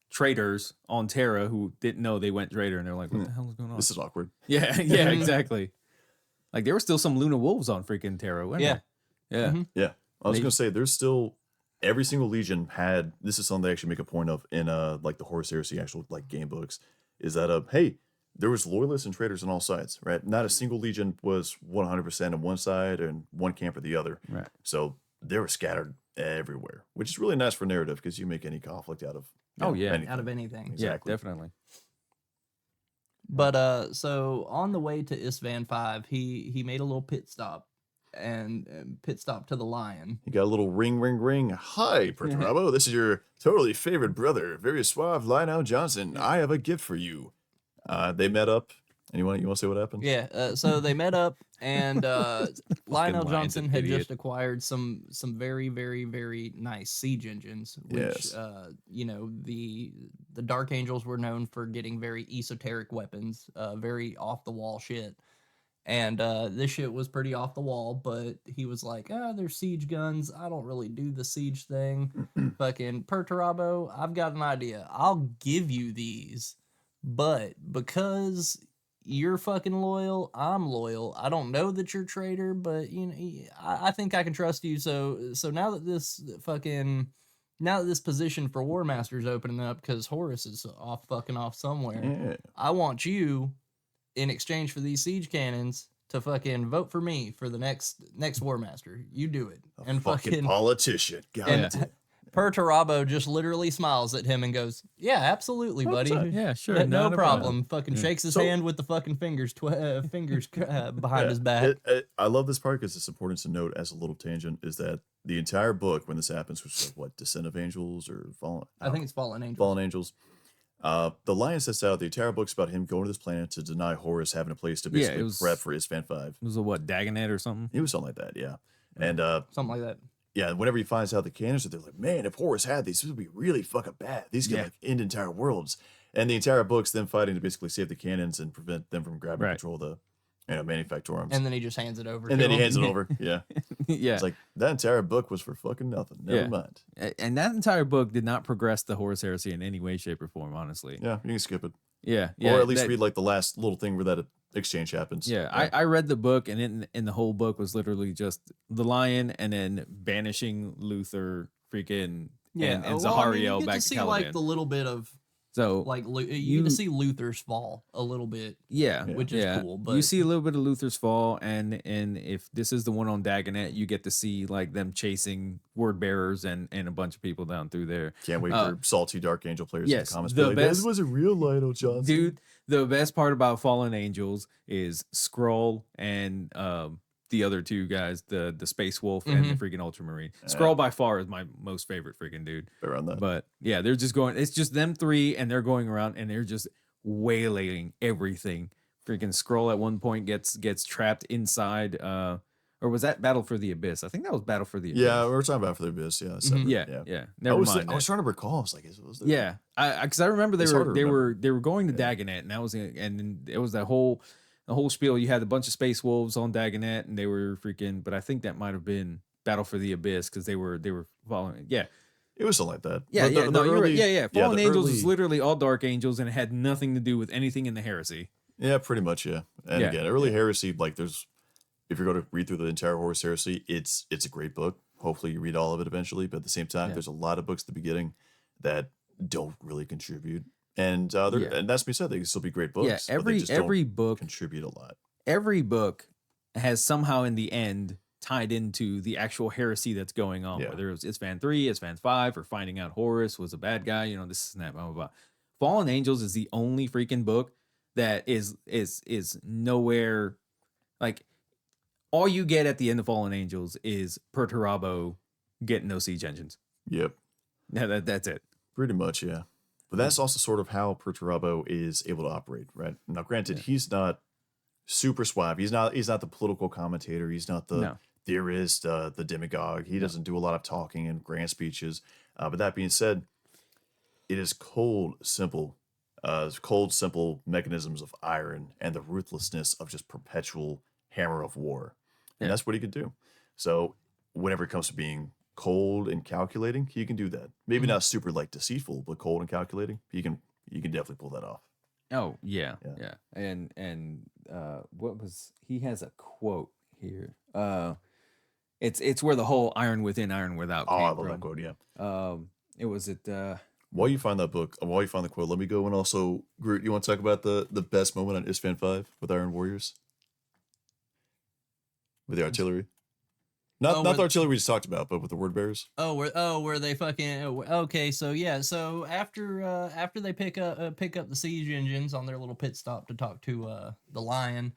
traitors on Terra who didn't know they went traitor and they're like, what the hell is going on? This is awkward. Yeah, yeah, exactly. Like there were still some Luna Wolves on freaking Terra. weren't Yeah. there? Yeah. Mhm. Yeah. I was They- gonna say there's still every single legion had this is something they actually make a point of in like the Horus Heresy actual like game books, is that hey, there was loyalists and traitors on all sides, right? Not a single legion was 100% on one side and one camp or the other. Right. So they were scattered everywhere, which is really nice for narrative because you make any conflict out of Oh, yeah. anything. Out of anything. Exactly. Yeah, definitely. But so on the way to Isvan 5, he made a little pit stop and pit stop to the Lion. You got a little ring, ring, ring. Hi, Perturabo. This is your totally favorite brother, very suave Lionel Johnson. I have a gift for you. They met up. And you want to say what happened? Yeah, so they met up, and Lionel Lion's Johnson an had idiot. just acquired some very, very, very nice siege engines, which Yes. the Dark Angels were known for getting very esoteric weapons, very off the wall shit. And this shit was pretty off the wall, but he was like, they're siege guns. I don't really do the siege thing. Fucking Perturabo, I've got an idea. I'll give you these, but because you're fucking loyal, I'm loyal. I don't know that you're a traitor, but I think I can trust you. So now that this position for War Master is opening up because Horus is off somewhere, Yeah. I want you in exchange for these siege cannons to fucking vote for me for the next War Master. You do it. A fucking politician. God and damn. Perturabo just literally smiles at him and goes, "Yeah, absolutely, buddy. Yeah, sure. No not a problem." Fucking shakes his So- hand with the fucking fingers behind his back. I love this part because it's important to note as a little tangent is that the entire book when this happens, which is like what, Descent of Angels or Fallen? I think it's Fallen Angels. Fallen Angels. The Lion sets out the entire book's about him going to this planet to deny Horus having a place to Yeah, basically it was- prep for Isfan 5. It was a what, Dagonet or something? It was something like that, yeah. And Something like that. yeah, whenever he finds out the cannons, they're like, man, if Horus had these, this would be really fucking bad. These could Yeah. like end entire worlds. And the entire book's them fighting to basically save the cannons and prevent them from grabbing Right. control of the manufactorums. And then he just hands it over. And to then he him. hands it over. Yeah. Yeah. It's like that entire book was for fucking nothing. Never Yeah. mind. And that entire book did not progress the Horus Heresy in any way, shape, or form, honestly. Yeah, you can skip it. Yeah. Or at least that- read like the last little thing where that exchange happens. Yeah, I read the book, and in the whole book was literally just the Lion, and then banishing Luther, freaking, and well, Zahariel you get back to to see Caladan. like the little bit of So like you get you- to see Luther's fall a little bit. yeah, which is yeah. cool, you but- see a little bit of Luther's fall, and if this is the one on Dagonet, you get to see like them chasing word bearers and a bunch of people down through there. Can't wait for salty Dark Angel players yes, in the comments. the Be like, best- this was a real Lionel Johnson. Dude, the best part about Fallen Angels is Skrull and the other two guys, the Space Wolf and the freaking Ultramarine. Skrull by far is my most favorite freaking dude. Around that. But yeah, they're just going, it's just them three, and they're going around and they're just waylaying everything. Freaking Skrull at one point gets trapped inside. Or was that Battle for the Abyss? I think that was Battle for the Abyss. Yeah, we were talking about for the Abyss. Yeah, separate. Yeah. Never mind. I was trying to recall. I was like, was there? Yeah, because I remember It's hard to they remember. were going to Dagonet, and that was it was that whole spiel. You had a bunch of space wolves on Dagonet, and they were freaking. But I think that might have been Battle for the Abyss because they were following. Yeah, It was something like that. yeah, But yeah. No, you're right. Yeah. Fallen the Angels early- was literally all Dark Angels, and it had nothing to do with anything in the Heresy. Yeah, pretty much. Yeah, and Yeah. again, early heresy. Like, if you're going to read through the entire Horus Heresy, it's a great book. Hopefully, you read all of it eventually. But at the same time, Yeah. there's a lot of books at the beginning that don't really contribute, and and that's me said they can still be great books. Yeah, but they just every don't book contribute a lot. every book has somehow in the end tied into the actual heresy that's going on. Yeah. Whether it was Isfan 3, Isfan 5, or finding out Horus was a bad guy, this and that, blah, blah, blah. Fallen Angels is the only freaking book that is nowhere like all you get at the end of Fallen Angels is Perturabo getting no siege engines. Yep, Yeah, that's it. pretty much. Yeah, but that's also sort of how Perturabo is able to operate, right? Now, granted, he's not super suave. He's not the political commentator. He's not the No. theorist, the demagogue. He doesn't do a lot of talking and grand speeches. But that being said, it is cold, simple mechanisms of iron and the ruthlessness of just perpetual hammer of war. And Yeah. that's what he could do. So whenever it comes to being cold and calculating, he can do that. Maybe not super like deceitful, but cold and calculating. He can definitely pull that off. Oh, yeah. Yeah. And what was he has a quote here. It's where the whole iron within, iron without Oh, came I love from. that quote. Yeah. It was While you find that book, while you find the quote, let me go and also, Groot, you want to talk about the best moment on Isfan 5 with Iron Warriors? With the artillery? Not the artillery we just talked about, but with the word bearers. Where they fucking okay. So yeah, so after they pick up the siege engines on their little pit stop to talk to the Lion,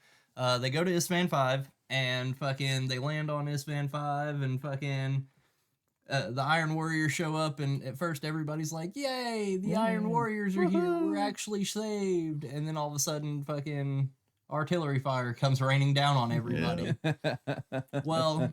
they go to Isfan 5 and fucking they land on Isfan 5 and fucking the Iron Warriors show up, and at first everybody's like, "Yay, the Iron Warriors are here! We're actually saved!" And then all of a sudden, fucking artillery fire comes raining down on everybody. Well,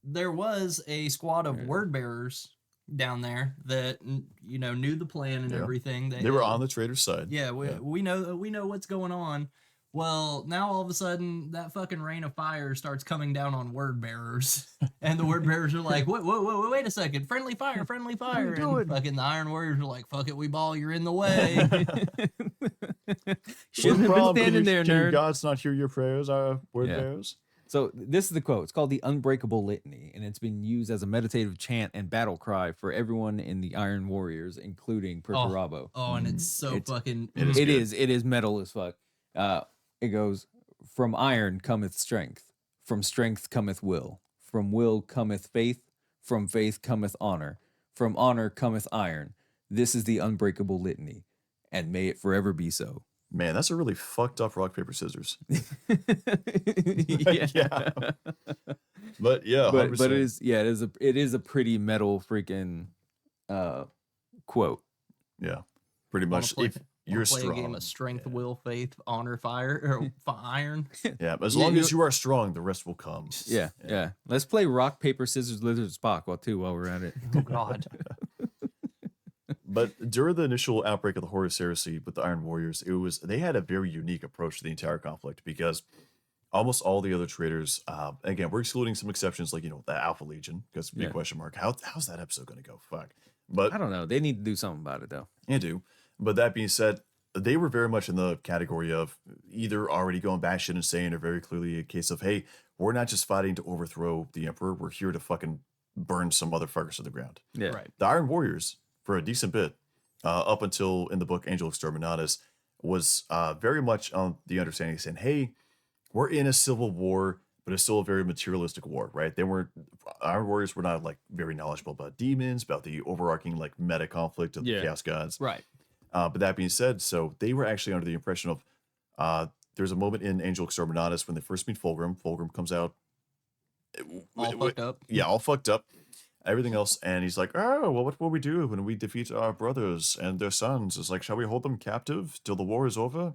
there was a squad of word bearers down there that knew the plan and Yeah. everything. They were on the traitor's side. Yeah, we know what's going on. Well, now all of a sudden that fucking rain of fire starts coming down on word bearers, and the word bearers are like, "Whoa, wait a second, friendly fire!" And fucking the Iron Warriors are like, "Fuck it, we ball, you're in the way." Shouldn't have been standing there, Can your nerd. gods not hear your prayers, our word Yeah. bearers? So this is the quote. It's called the Unbreakable Litany, and it's been used as a meditative chant and battle cry for everyone in the Iron Warriors, including Perturabo. Oh, and it's so It's- fucking. It is It is metal as fuck. It goes, from iron cometh strength, from strength cometh will, from will cometh faith, from faith cometh honor, from honor cometh iron. This is the unbreakable litany, and may it forever be so. Man, that's a really fucked up rock, paper, scissors. Yeah. But yeah, But 100%. it is a pretty metal freaking quote. Yeah, pretty Wanna much. play- If you're play strong, a game of strength, yeah. will, faith, honor, fire, or iron. Yeah, but as Yeah, long you- as you are strong, the rest will come. Yeah. Let's play rock, paper, scissors, lizard, Spock while we're at it. Oh God. But during the initial outbreak of the Horus Heresy with the Iron Warriors, they had a very unique approach to the entire conflict because almost all the other traders, again, we're excluding some exceptions like the Alpha Legion, because big Yeah. question mark. How's that episode going to go? Fuck. But I don't know. They need to do something about it though. they do. But that being said, they were very much in the category of either already going batshit insane or very clearly a case of, hey, we're not just fighting to overthrow the Emperor. We're here to fucking burn some motherfuckers to the ground. Yeah. Right. The Iron Warriors, for a decent bit, up until in the book Angel Exterminatus, was very much on the understanding saying, hey, we're in a civil war, but it's still a very materialistic war, right? Iron Warriors were not like very knowledgeable about demons, about the overarching like meta conflict of the Yeah. Chaos Gods. Right. But that being said, so they were actually under the impression of there's a moment in Angel Exterminatus when they first meet Fulgrim. Fulgrim comes out All fucked up. yeah, all fucked up. everything else. And he's like, oh, well, what will we do when we defeat our brothers and their sons? It's like, shall we hold them captive till the war is over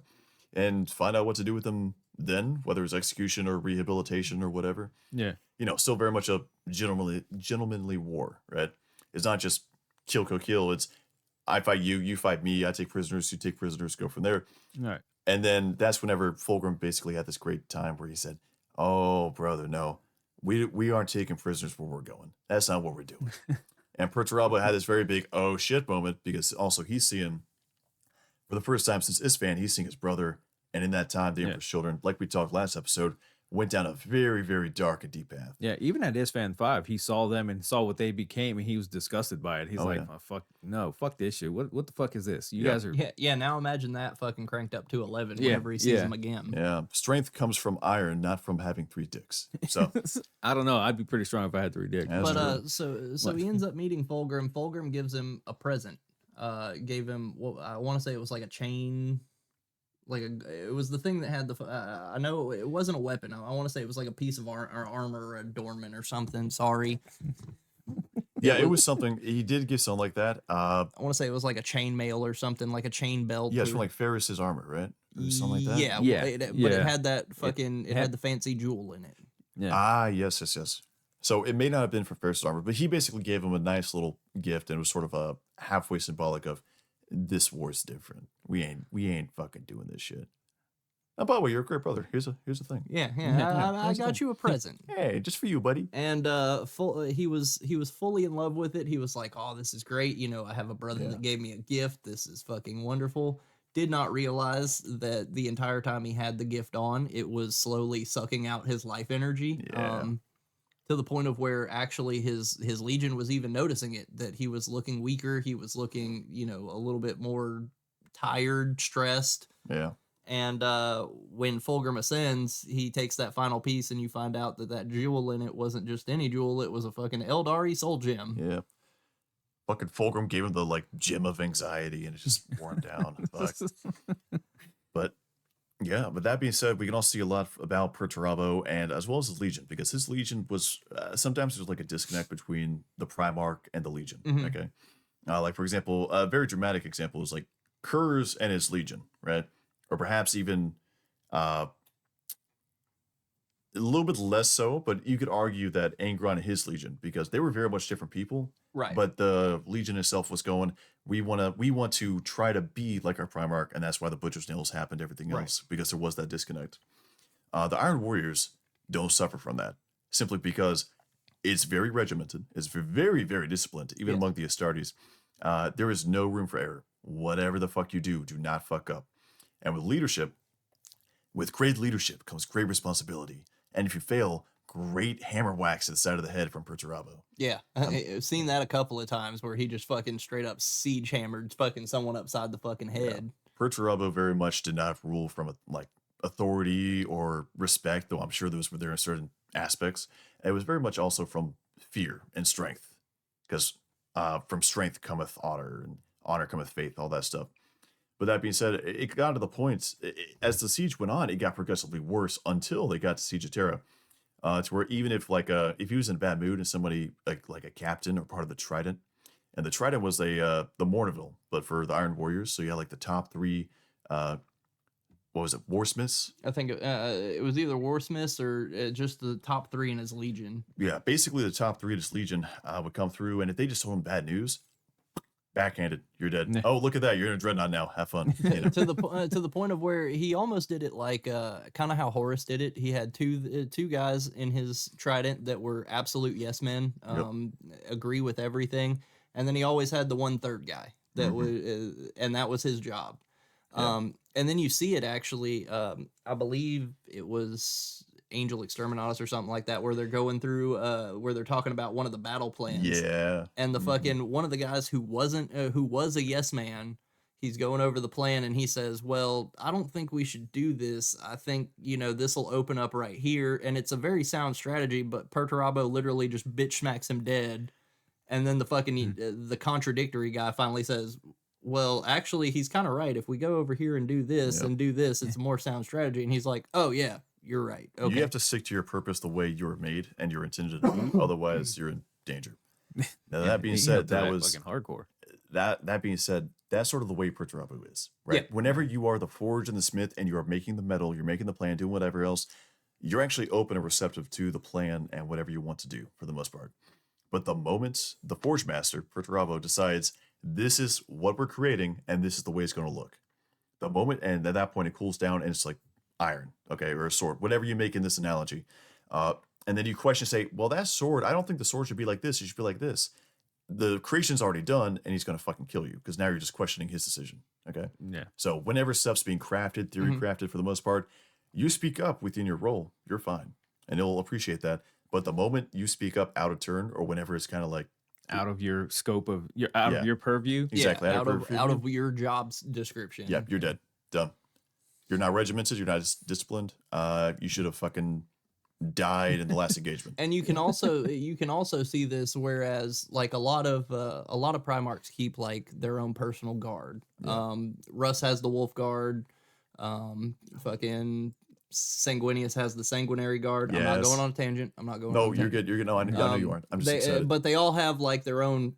and find out what to do with them then, whether it's execution or rehabilitation or whatever? Yeah. Still very much a gentlemanly war, right? It's not just kill, kill, kill. It's I fight you, you fight me, I take prisoners, you take prisoners, go from there. All right. And then that's whenever Fulgrim basically had this great time where he said, oh, brother, no, we aren't taking prisoners where we're going. That's not what we're doing. And Perturabo had this very big oh shit moment because also he's seeing, for the first time since Isfan, he's seeing his brother. And in that time, the Emperor's children, like we talked last episode, went down a very, very dark and deep path. Yeah, even at Isfan 5, he saw them and saw what they became, and he was disgusted by it. He's like, yeah. oh, fuck this shit. What the fuck is this? You Yeah. guys are... Yeah, now imagine that fucking cranked up to 11 Yeah, whenever he sees yeah. them again. Yeah, strength comes from iron, not from having 3 dicks. So I don't know. I'd be pretty strong if I had 3 dicks. That's But true. so he ends up meeting Fulgrim. Fulgrim gives him a present. Gave him what I want to say it was like a chain, it was the thing that had the. I know it wasn't a weapon. I want to say it was like a piece of armor or adornment or something. Sorry. Yeah, it was something. He did give something like that. I want to say it was like a chain mail or something, like a chain belt. Yeah, it's from like Ferris's armor, right? Or something like that. Yeah, Yeah, but it yeah. had that fucking. It had- had the fancy jewel in it. Yeah. Ah, yes. So it may not have been for Ferris's armor, but he basically gave him a nice little gift, and it was sort of a halfway symbolic of this war's different. We ain't fucking doing this shit. Oh, by the way, you're a great brother. Here's a thing. Yeah. I that's got good. you a present. Hey, just for you, buddy. And he was fully in love with it. He was like, "Oh, this is great. I have a brother that gave me a gift. This is fucking wonderful." Did not realize that the entire time he had the gift on, it was slowly sucking out his life energy. Yeah. To the point of where actually his legion was even noticing it, that he was looking weaker. He was looking, a little bit more tired, stressed. Yeah. And when Fulgrim ascends, he takes that final piece, and you find out that jewel in it wasn't just any jewel; it was a fucking Eldari soul gem. Yeah. Fucking Fulgrim gave him the gem of anxiety, and it just wore him down. Fuck. But yeah, but that being said, we can also see a lot about Perturabo and as well as his Legion, because his Legion was sometimes there's like a disconnect between the Primarch and the Legion. Mhm. Okay. Like for example, a very dramatic example is like Kurz and his Legion, right? Or perhaps even a little bit less so, but you could argue that Angron and his Legion, because they were very much different people. Right. But the Legion itself was going, we want to try to be like our Primarch, and that's why the Butcher's Nails happened, everything Right. else, because there was that disconnect. The Iron Warriors don't suffer from that, simply because it's very regimented, it's very, very disciplined, even among the Astartes. There is no room for error. Whatever the fuck you do not fuck up. And with great leadership comes great responsibility. And if you fail, great hammer whacks to the side of the head from Perturabo. Yeah, I've seen that a couple of times where he just fucking straight up siege hammered fucking someone upside the fucking head. Perturabo very much did not rule from authority or respect, though I'm sure those were there in certain aspects. It was very much also from fear and strength, because from strength cometh honor, and honor cometh faith, all that stuff. But that being said, it got to the point, as the siege went on, it got progressively worse until they got to Siege of Terra. To where even if he was in a bad mood and somebody like a captain or part of the Trident, and the Trident was the Mourneville, but for the Iron Warriors, so you had the top 3, what was it, Warsmiths? I think it was either Warsmiths or just the top 3 in his legion. Yeah, basically the top 3 of this legion would come through, and if they just told him bad news, backhanded, you're dead. Yeah. Oh, look at that, you're in a dreadnought now. Have fun. You know? to the point of where he almost did it like kind of how Horus did it. He had two guys in his Trident that were absolute yes men, agree with everything, and then he always had the 1/3 guy that was, and that was his job. Yeah. And then you see it actually. I believe it was Angel Exterminatus or something like that, where they're going through, where they're talking about one of the battle plans. Yeah. And the fucking one of the guys who was a yes man, he's going over the plan and he says, "Well, I don't think we should do this. I think this will open up right here." And it's a very sound strategy, but Perturabo literally just bitch smacks him dead. And then the fucking the contradictory guy finally says, "Well, actually, he's kind of right. If we go over here and do this and do this, it's a more sound strategy." And he's like, "Oh yeah, you're right. Okay." You have to stick to your purpose the way you were made and you're intended to do. Otherwise, you're in danger. Now that being He said, went through that was fucking hardcore. that being said, that's sort of the way Perturabo is, right? Yeah. Whenever you are the forge and the smith and you are making the metal, you're making the plan, doing whatever else, you're actually open and receptive to the plan and whatever you want to do for the most part. But the moment the forge master, Perturabo, decides this is what we're creating and this is the way it's going to look, the moment, and at that point it cools down and it's like iron, okay, or a sword, whatever you make in this analogy. And then you question, say, well, that sword, I don't think the sword should be like this. It should be like this. The creation's already done, and he's going to fucking kill you because now you're just questioning his decision. Okay. Yeah. So whenever stuff's being crafted, theory crafted for the most part, you speak up within your role, you're fine. And he'll appreciate that. But the moment you speak up out of turn or whenever it's kind of like Out of your scope of your of your purview. exactly out of purview, out of your job's description. yeah, you're dead. Done. You're not regimented, you're not disciplined. You should have fucking died in the last engagement. And you can also see this, whereas like a lot of Primarchs keep like their own personal guard. Russ has the Wolf Guard. Fucking Sanguinius has the Sanguinary Guard. I'm not Yes. going on a tangent. I'm not going. No, on a you're tangent. good. You're good. No, I know you aren't. I'm just excited. But they all have like their own,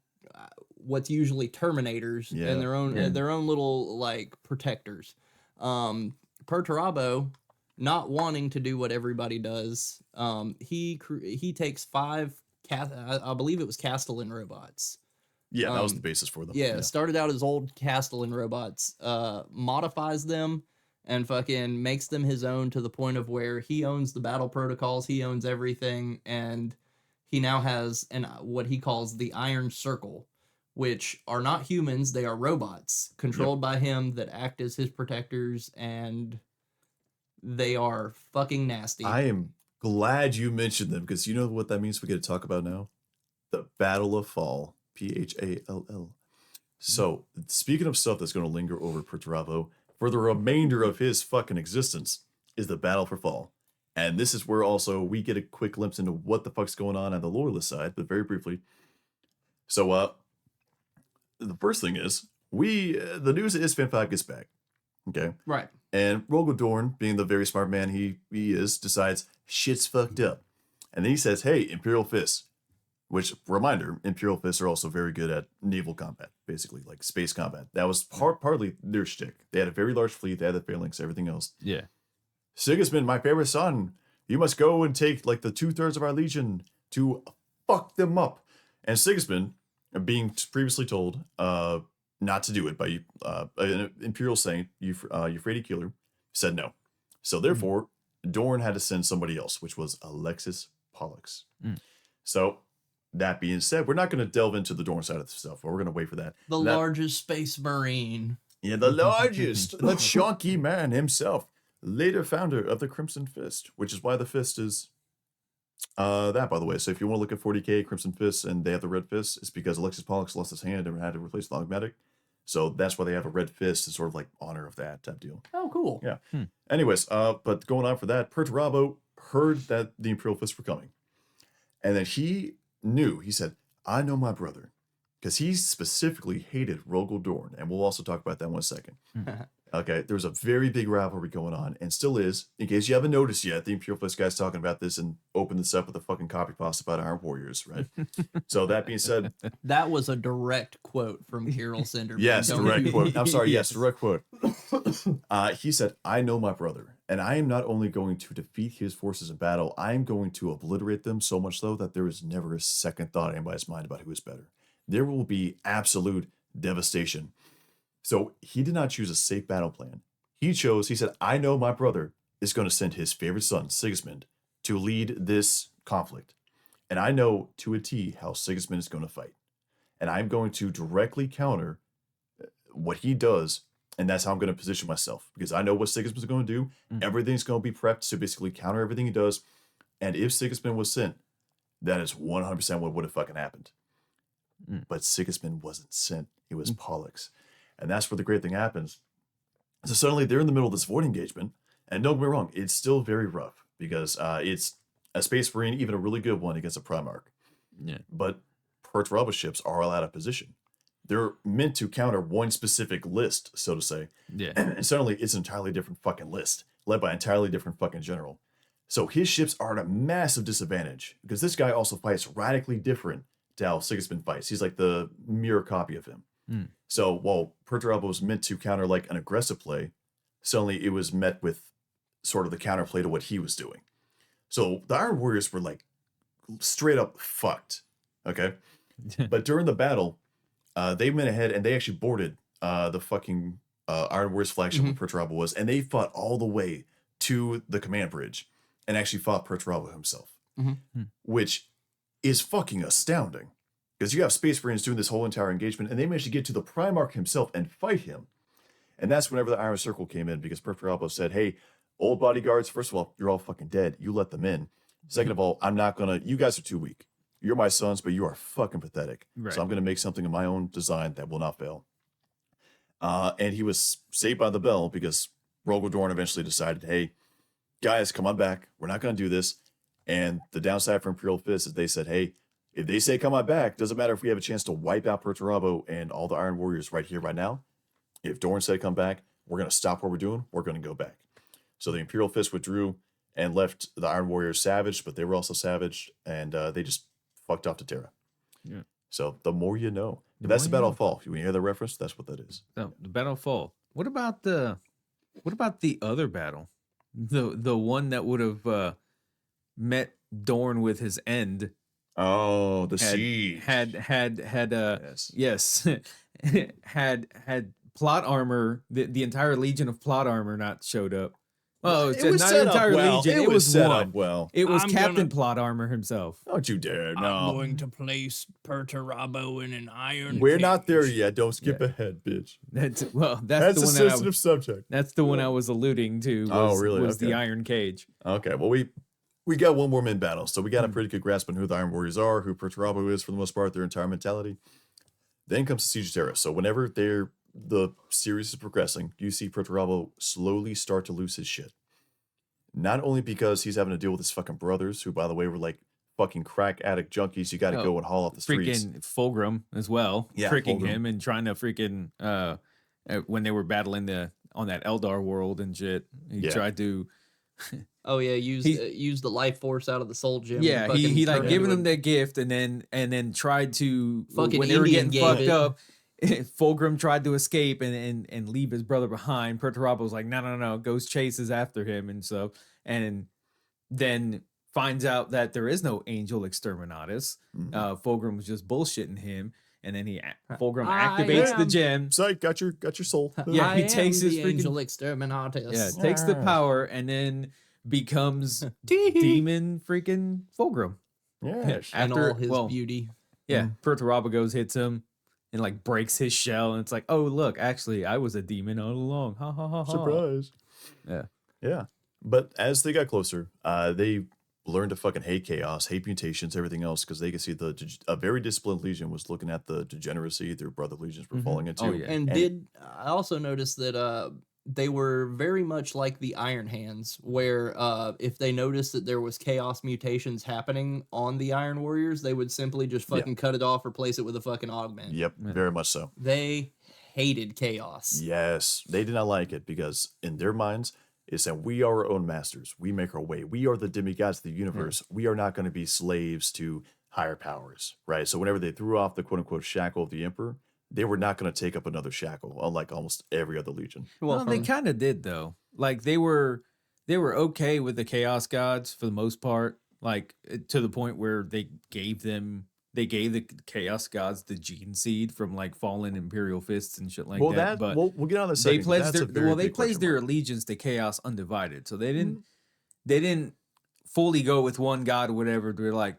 what's usually Terminators Yeah. and their own little like protectors. Perturabo, not wanting to do what everybody does, he takes 5 I believe it was Castellan robots. Yeah, that was the basis for them. Yeah, started out as old Castellan robots, modifies them, and fucking makes them his own to the point of where he owns the battle protocols, he owns everything, and he now has what he calls the Iron Circle, which are not humans, they are robots controlled by him that act as his protectors, and they are fucking nasty. I am glad you mentioned them because you know what that means we get to talk about now? The Battle of Fall. Phall. So, speaking of stuff that's going to linger over Perturabo for the remainder of his fucking existence is the Battle for Fall. And this is where also we get a quick glimpse into what the fuck's going on the Loyalist side, but very briefly. So, the first thing is, the news is Fan 5 gets back. Okay? Right. And Rogel Dorn, being the very smart man he is, decides shit's fucked up. And then he says, hey, Imperial Fists. Which, reminder, Imperial Fists are also very good at naval combat, basically, like space combat. That was partly their shtick. They had a very large fleet, they had the phalanx, everything else. Yeah. Sigismund, my favorite son, you must go and take like the 2/3 of our legion to fuck them up. And Sigismund, being previously told not to do it by an Imperial Saint, Euphrates Killer, said no. So therefore, Dorn had to send somebody else, which was Alexis Pollux. So, that being said, we're not going to delve into the Dorn side of the stuff. We're going to wait for that. The largest space marine. Yeah, the largest, the chunky man himself, later founder of the Crimson Fist, which is why the fist is that, by the way. So if you want to look at 40k Crimson Fists and they have the red fist, it's because Alexis Pollux lost his hand and had to replace the Logmatic. So that's why they have a red fist, in sort of like honor of that type deal. Oh, cool. Yeah. Anyways, but going on for that, Perturabo heard that the Imperial Fists were coming. And then he knew, he said, I know my brother. Because he specifically hated Rogel Dorn. And we'll also talk about that in 1 second. Okay, there's a very big rivalry going on, and still is. In case you haven't noticed yet, the Imperial Fist guy's talking about this and opened this up with a fucking copy pasta about Iron Warriors, right? So that being said, That was a direct quote from Kirill Cinderman. yes, Don't direct you- quote. I'm sorry, yes, direct quote. He said, I know my brother, and I am not only going to defeat his forces in battle, I am going to obliterate them so much so that there is never a second thought in anybody's mind about who is better. There will be absolute devastation. So he did not choose a safe battle plan. He said, I know my brother is going to send his favorite son, Sigismund, to lead this conflict. And I know to a T how Sigismund is going to fight. And I'm going to directly counter what he does. And that's how I'm going to position myself. Because I know what Sigismund's going to do. Everything's going to be prepped to basically counter everything he does. And if Sigismund was sent, that is 100% what would have fucking happened. But Sigismund wasn't sent. He was Pollux. And that's where the great thing happens. So suddenly they're in the middle of this void engagement. And don't get me wrong, it's still very rough. Because it's a Space Marine, even a really good one, against a Primarch. Yeah. But Perturabo ships are all out of position. They're meant to counter one specific list, so to say. Yeah. And suddenly it's an entirely different fucking list, led by an entirely different fucking general. So his ships are at a massive disadvantage. Because this guy also fights radically different how Sigismund fights. He's like the mirror copy of him. Mm. So while Perturabo was meant to counter like an aggressive play, suddenly it was met with sort of the counterplay to what he was doing. So the Iron Warriors were like straight up fucked. Okay. But during the battle, they went ahead and they actually boarded the fucking Iron Warriors flagship where Perturabo was, and they fought all the way to the command bridge and actually fought Perturabo himself, which is fucking astounding. Because you have Space Marines doing this whole entire engagement, and they managed to get to the Primarch himself and fight him. And that's whenever the Iron Circle came in, because Perturabo said, hey, old bodyguards, first of all, you're all fucking dead. You let them in. Second of all, I'm not gonna, you guys are too weak. You're my sons, but you are fucking pathetic. Right. So I'm gonna make something of my own design that will not fail. And he was saved by the bell because Rogel Dorn eventually decided, hey, guys, come on back. We're not gonna do this. And the downside for Imperial Fist is they said, hey, if they say come on back, doesn't matter if we have a chance to wipe out Perturabo and all the Iron Warriors right here, right now. If Dorn said come back, we're going to stop what we're doing. We're going to go back. So the Imperial Fist withdrew and left the Iron Warriors savaged, but they were also savaged, and they just fucked off to Terra. Yeah. So the more you know. But that's the Battle of Fall. When you hear the reference, that's what that is. The Battle of Fall. What about the other battle? The one that would have met Dorn with his end. Oh, the siege. Yes. had plot armor, the entire legion of plot armor not showed up. Oh, It was not set an up entire well. legion. It It was was set one. up well. It was I'm Captain gonna- Plot Armor himself. Don't you dare. I'm No. going to place Perturabo in an iron We're not there cage. yet. Don't skip ahead, bitch. That's That's the a one that sensitive subject. that's the one I was alluding to. Was, Oh, really? Was the Okay. Iron Cage. Okay, well, we got one more mid battle, so we got a pretty good grasp on who the Iron Warriors are, who Perturabo is for the most part, their entire mentality. Then comes the Siege of Terra. So whenever the series is progressing, you see Perturabo slowly start to lose his shit. Not only because he's having to deal with his fucking brothers, who, by the way, were like fucking crack addict junkies. You got to go and haul off the streets. Freaking Fulgrim as well. Yeah, Freaking Fulgrim. him and trying to freaking when they were battling on that Eldar world and shit. He Yeah. tried to Oh yeah, use the life force out of the soul gem. and Yeah, fucking he turn like it giving into them that gift and then tried to Fucking when they were Indian getting gave fucked it. up. Fulgrim tried to escape and leave his brother behind. Perturabo was like, no, goes chases after him and stuff, and then finds out that there is no angel exterminatus. Fulgrim was just bullshitting him, and then Fulgrim I activates the am- gem. Psych, got your soul. Yeah, he I takes am his the freaking- angel exterminatus. Yeah, takes the power and then becomes demon freaking Fulgrim. Yes. and all his beauty. Yeah, Perturabo goes, hits him, and like breaks his shell, and it's like, oh look, actually, I was a demon all along. Ha ha ha ha. Surprise. Yeah. Yeah. But as they got closer, they learned to fucking hate chaos, hate mutations, everything else, because they could see a very disciplined legion was looking at the degeneracy their brother legions were falling into. Oh, yeah. And I also noticed that they were very much like the Iron Hands, where if they noticed that there was chaos mutations happening on the Iron Warriors, they would simply just fucking cut it off, replace it with a fucking augment. Yep, very much so. They hated chaos. Yes, they did not like it because in their minds, it's that we are our own masters. We make our way. We are the demigods of the universe. We are not going to be slaves to higher powers, right? So whenever they threw off the quote-unquote shackle of the Emperor, they were not going to take up another shackle, unlike almost every other legion. Well, they kind of did though. Like they were okay with the Chaos Gods for the most part. Like to the point where they gave the Chaos Gods the gene seed from like fallen Imperial fists and shit like that. But we'll get on this. they pledged their allegiance to Chaos undivided. So they didn't fully go with one god or whatever. They're like,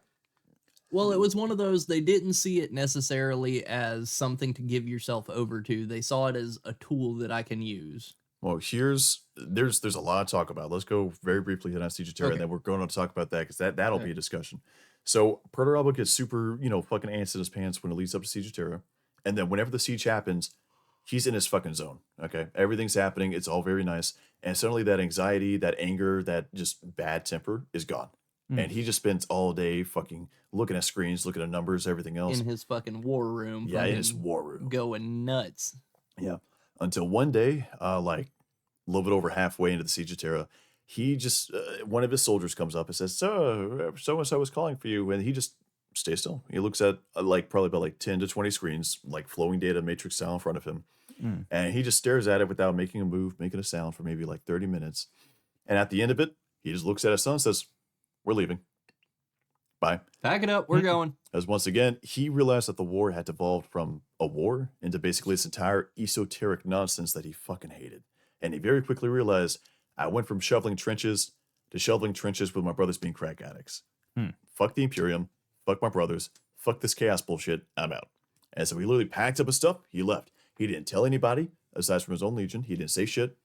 Well, it was one of those, they didn't see it necessarily as something to give yourself over to. They saw it as a tool that I can use. Well, there's a lot to talk about. Let's go very briefly hit on Siege of Terra, and then we're going to talk about that because that'll be a discussion. So Perturabo gets super, fucking ants in his pants when it leads up to Siege of Terra. And then whenever the siege happens, he's in his fucking zone. Okay. Everything's happening. It's all very nice. And suddenly that anxiety, that anger, that just bad temper is gone. And he just spends all day fucking looking at screens, looking at numbers, everything else. In his fucking war room. Yeah, in his fucking war room. Going nuts. Yeah. Until one day, like a little bit over halfway into the Siege of Terra, he just, one of his soldiers comes up and says, so-and-so was calling for you. And he just stays still. He looks at like probably about like 10 to 20 screens, like flowing data matrix style in front of him. And he just stares at it without making a move, making a sound for maybe like 30 minutes. And at the end of it, he just looks at his son and says, "We're leaving. Bye." Pack it up. We're going. As once again, he realized that the war had evolved from a war into basically this entire esoteric nonsense that he fucking hated. And he very quickly realized, I went from shoveling trenches to shoveling trenches with my brothers being crack addicts. Fuck the Imperium. Fuck my brothers. Fuck this chaos bullshit. I'm out. And so he literally packed up his stuff. He left. He didn't tell anybody, aside from his own legion. He didn't say shit.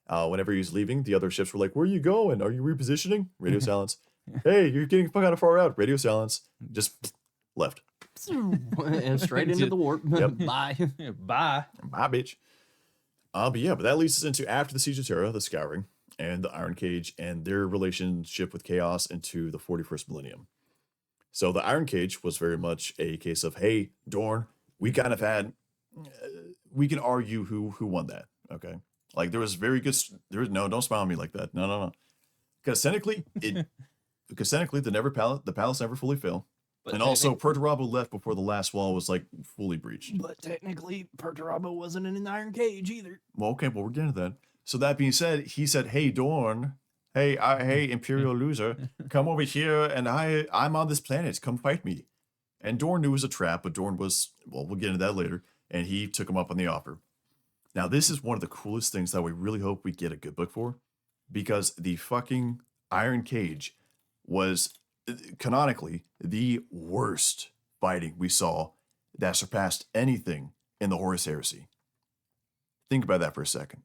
Whenever he was leaving, the other ships were like, "Where are you going? Are you repositioning?" Radio silence. "Hey, you're getting fucking far out." Radio silence. Just left. And straight into the warp. Yep. Bye. Bye. Bye, bitch. But that leads us into after the Siege of Terra, the Scouring, and the Iron Cage, and their relationship with Chaos into the 41st millennium. So the Iron Cage was very much a case of, hey, Dorn, we kind of had, we can argue who won that, okay? Like there was very good, no, don't smile at me like that. No. Because technically, the palace never fully fell. But And also, Perturabo left before the last wall was like fully breached. But technically, Perturabo wasn't in an iron cage either. Well, okay, well, we're getting to that. So that being said, he said, "Hey, Dorn, hey, Imperial loser, come over here, and I'm on this planet. Come fight me." And Dorn knew it was a trap, but Dorn was, well, we'll get into that later, and he took him up on the offer. Now, this is one of the coolest things that we really hope we get a good book for, because the fucking Iron Cage was canonically the worst fighting we saw that surpassed anything in the Horus Heresy. Think about that for a second.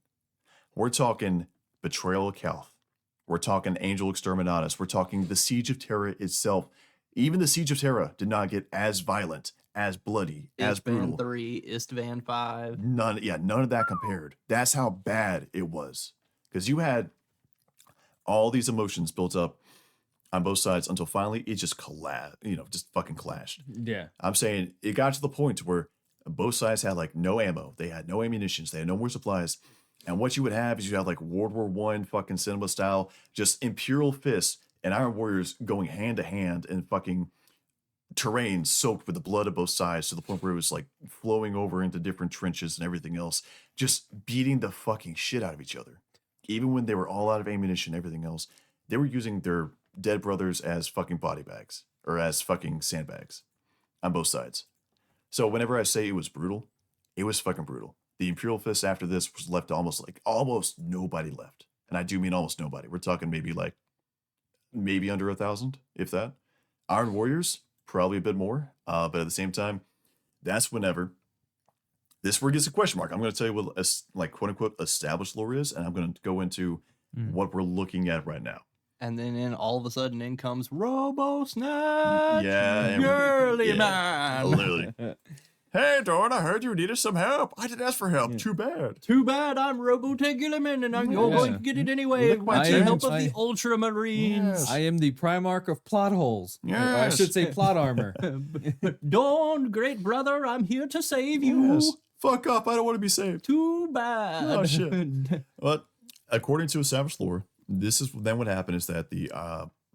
We're talking Betrayal of Calth. We're talking Angel Exterminatus. We're talking the Siege of Terra itself. Even the Siege of Terra did not get as violent, as bloody, as brutal. Istvan 3, Istvan 5. None of that compared. That's how bad it was. Because you had all these emotions built up on both sides until finally it just collapsed, just fucking clashed. Yeah. I'm saying it got to the point where both sides had like no ammo. They had no ammunitions. They had no more supplies. And what you would have is you have like World War I fucking cinema style, just Imperial fists and Iron Warriors going hand to hand in fucking terrain soaked with the blood of both sides to the point where it was like flowing over into different trenches and everything else, just beating the fucking shit out of each other. Even when they were all out of ammunition and everything else, they were using their dead brothers as fucking body bags or as fucking sandbags on both sides. So whenever I say it was brutal, it was fucking brutal. The Imperial Fist after this was left almost nobody left. And I do mean almost nobody. We're talking maybe under 1,000, if that. Iron Warriors, probably a bit more. But at the same time, that's whenever this word gets a question mark. I'm going to tell you what, like, quote unquote, established lore is, and I'm going to go into what we're looking at right now. And then all of a sudden in comes Robo Snatch. Yeah. Girly man. Literally. "Hey, Dorn, I heard you needed some help. I didn't ask for help. Too bad." Too bad I'm Robotegularman and you're Yeah. going to get it anyway Lick my with the tits. help of the Ultramarines. Yes. I am the Primarch of plot holes. Or I Yes. should say plot armor. Dawn, great brother, I'm here to save you. Yes. Fuck off. I don't want to be saved. Too bad. Oh, shit. But according to established lore, this is then what happened is that the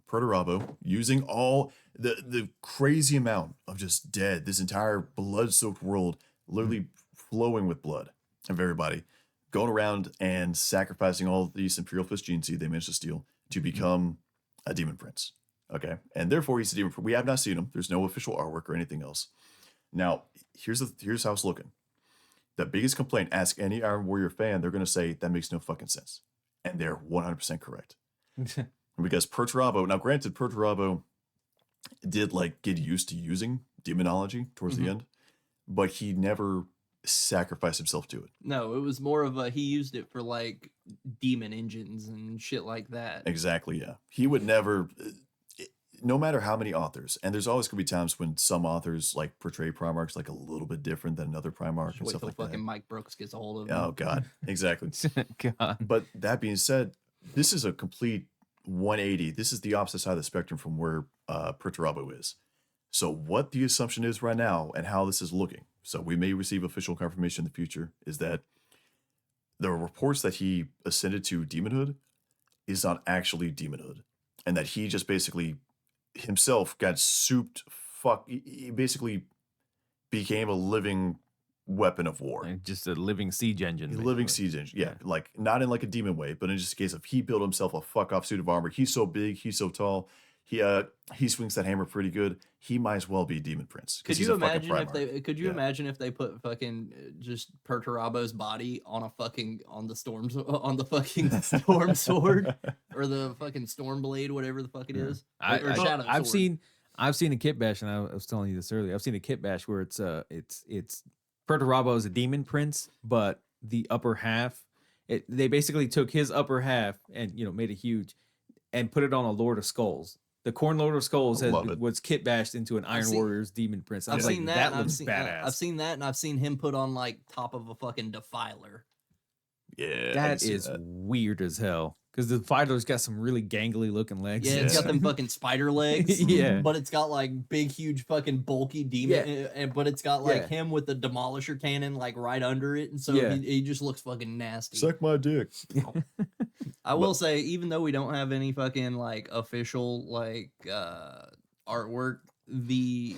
Perturabo, using all the crazy amount of just dead, this entire blood-soaked world, literally flowing with blood of everybody, going around and sacrificing all these Imperial Fist genes they managed to steal to become a demon prince. Okay, and therefore he's a demon prince. We have not seen him. There's no official artwork or anything else. Now, here's how it's looking. The biggest complaint, ask any Iron Warrior fan, they're going to say that makes no fucking sense. And they're 100% correct. Because Perturabo, now granted, Perturabo did like get used to using demonology towards the end, but he never sacrificed himself to it. No, it was more of he used it for like demon engines and shit like that. Exactly, yeah. He would never, no matter how many authors, and there's always going to be times when some authors like portray Primarchs like a little bit different than another Primarch and Wait stuff till like fucking that. Mike Brooks gets a hold of him. Oh, God. Exactly. God. But that being said, this is a complete 180. This is the opposite side of the spectrum from where Perturabo is. So what the assumption is right now and how this is looking, so we may receive official confirmation in the future, is that the reports that he ascended to demonhood is not actually demonhood, and that he just basically himself got souped he basically became a living weapon of war. Like just a living siege engine. A living basically. siege engine. Yeah, like not in like a demon way, but in just a case of he built himself a fuck off suit of armor. He's so big, he's so tall. He swings that hammer pretty good. He might as well be Demon Prince. Could he's you a fucking imagine if Primarch. they? Could you Yeah. imagine if they put fucking just Perturabo's body on a fucking on the fucking storm sword or the fucking storm blade, whatever the fuck it is, or shadow I've sword. seen a kit bash, and I was telling you this earlier. I've seen a kit bash where it's Perturabo is a demon prince, but the upper half, they basically took his upper half and made it huge, and put it on a Lord of Skulls. The Corn Lord of Skulls was kit bashed into an Iron Warrior's demon prince. I've seen that. That looks badass. I've seen that, and I've seen him put on like top of a fucking defiler. Yeah, That is weird as hell. Because the fighter's got some really gangly looking legs. Yeah, it's got them fucking spider legs. Yeah. But it's got like big, huge, fucking bulky demon. But it's got like him with the demolisher cannon like right under it, and so he just looks fucking nasty. Suck my dick. I will say, even though we don't have any fucking like official like artwork, the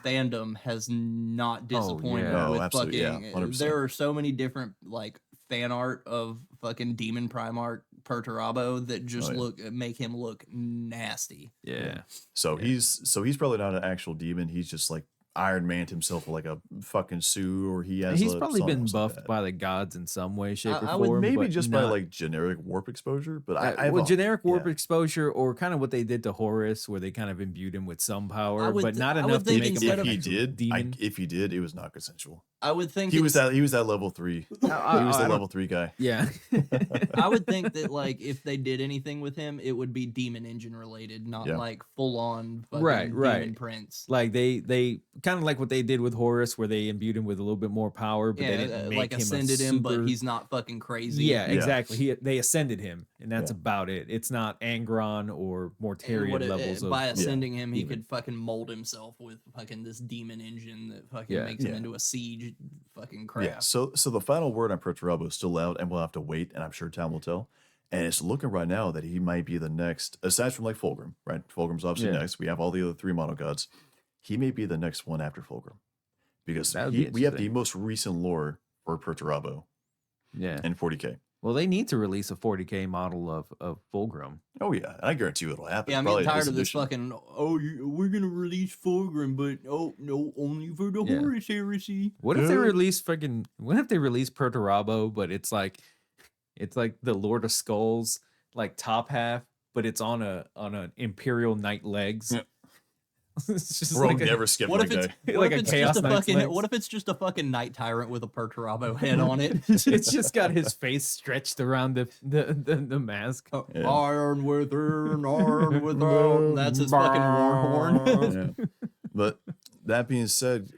fandom has not disappointed yeah. with absolutely, yeah, fucking. 100%. There are so many different like fan art of fucking Demon Primarch Perturabo that just make him look nasty. Yeah. So he's probably not an actual demon. He's just like Iron Man himself, like a fucking suit, or he has. He's probably been something like buffed that. by the gods in some way, shape, or I would form. Maybe but just by not- like generic warp exposure, but I well, generic warp yeah. exposure, or kind of what they did to Horus, where they kind of imbued him with some power, would but th- not I would enough to think make him instead like of- an If he actual did, demon. if he did, it was not consensual. I would think He was it's- that level 3. I He was the don't- level 3 guy. Yeah. I would think that like if they did anything with him, it would be Demon Engine related, not Yeah. like full on fucking Right. Demon Prince. Like they kind of like what they did with Horus, where they imbued him with a little bit more power, but they didn't make like him ascended a him, but super- he's not fucking crazy. Yeah, Yeah. exactly. They ascended him, and that's Yeah. about it. It's not Angron or And Mortarion levels of by ascending him, he demon. could fucking mold himself with fucking this demon engine that fucking Yeah. makes him Yeah. into a siege fucking crap. Yeah. So the final word on Perturabo is still out, and we'll have to wait, and I'm sure time will tell. And it's looking right now that he might be the next, aside from like Fulgrim, right? Fulgrim's obviously Yeah. next. We have all the other 3 mono gods. He may be the next one after Fulgrim, because That would be we have the interesting. most recent lore for Perturabo Yeah. in 40k. Well, they need to release a 40k model of Fulgrim. Oh yeah, and I guarantee you it'll happen. Yeah, I'm Probably getting tired of this edition. fucking. We're gonna release Fulgrim, but no, only for the Yeah. Horus heresy. What if they Yeah. release what if they release Perturabo, but it's like the Lord of Skulls, like top half, but it's on an Imperial Knight legs. Yeah. It's just Bro, like never skip What that if it's guy. what Like if a it's Chaos just a Knight's fucking legs. what if it's just a fucking Night Tyrant with a Perturabo head on it? it's just got his face stretched around the mask. Yeah. Iron within, iron without. That's his fucking war horn. Yeah. But that being said,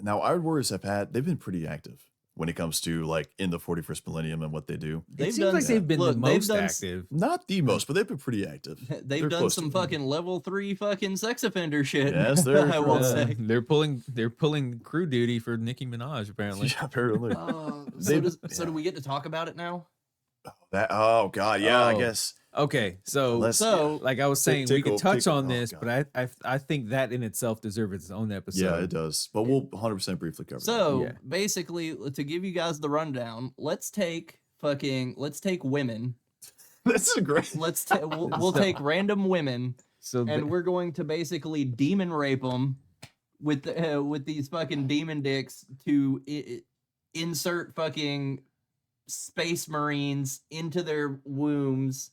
now Iron Warriors they've been pretty active when it comes to like in the 41st millennium and what they do. It seems like they've been look, the they've most done active. Not the most, but they've been pretty active. They've They're done close some to it. fucking level 3 fucking sex offender shit. Yes, they're I will for- say. They're pulling crew duty for Nicki Minaj apparently. Yeah, apparently. So do we get to talk about it now? Oh god, yeah, I Oh. guess. Okay, so like I was saying, we could touch on this, but I think that in itself deserves its own episode. Yeah, it does. But we'll 100% briefly cover that. So Yeah. basically, to give you guys the rundown, let's take women. This is great. We'll take random women, So and we're going to basically demon rape them with these fucking demon dicks to insert fucking space marines into their wombs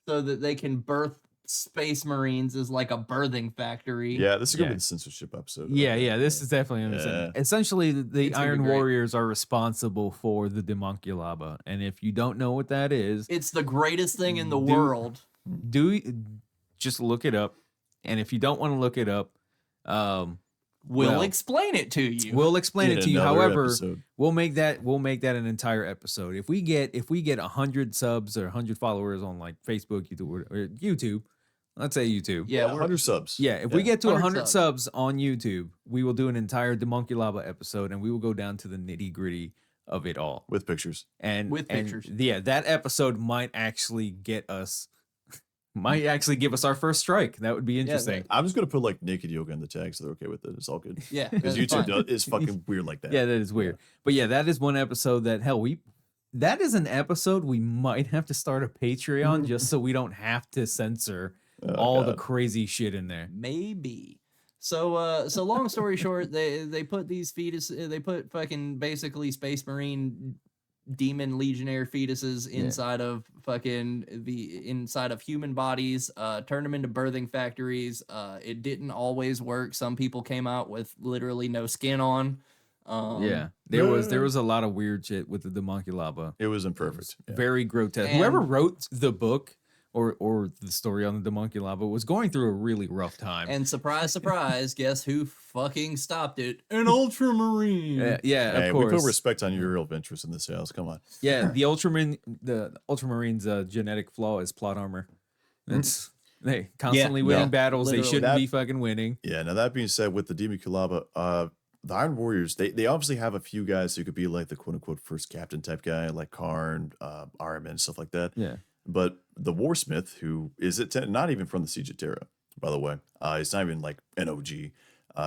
so that they can birth space marines as like a birthing factory. Yeah, this is gonna Yeah. be the censorship episode. yeah, this is definitely Yeah. essentially the It's gonna be Iron great. Warriors are responsible for the Demonculaba, and if you don't know what that is, It's the greatest thing in the Dude. world. just look it up, and if you don't want to look it up, We'll well, explain it to you. we'll explain In it to you. another However, episode. we'll make that an entire episode. If we get 100 subs or 100 followers on like Facebook, YouTube, let's say YouTube. yeah, we're 100 subs. Yeah, if we get to 100 100 subs on YouTube, we will do an entire Demonculaba episode, and we will go down to the nitty gritty of it all. With pictures. And With and, pictures. yeah, that episode might actually get us Might actually give us our first strike. That would be interesting. I'm just gonna put like naked yoga in the tag, so they're okay with it. It's all good. Yeah, Because that's YouTube fine. is fucking weird like that. Yeah, that is weird. But yeah, that is one episode that that is an episode we might have to start a Patreon just so we don't have to censor all the God. crazy shit in there. Maybe. So long story short, they put these they put fucking basically Space Marine demon legionnaire fetuses inside of inside of human bodies, turned them into birthing factories. It didn't always work. Some people came out with literally no skin on. Yeah, there was a lot of weird shit with the Demonculaba. It was imperfect. Yeah. Very grotesque. And- Whoever wrote the book or the story on the Demonculaba was going through a really rough time. And surprise, surprise, guess who fucking stopped it? An Ultramarine. Yeah, Hey, of we course. put respect on your real interest in this house. Come on. Yeah, the Ultramarine's genetic flaw is plot armor. That's they constantly winning no, battles they literally. shouldn't That- be fucking winning. Yeah. Now that being said, with the Demonculaba, the Iron Warriors, they obviously have a few guys who could be like the quote unquote first captain type guy, like Karn, Iron Man, stuff like that. Yeah. But the Warsmith, who is not even from the Siege of Terra, by the way, he's not even like an OG.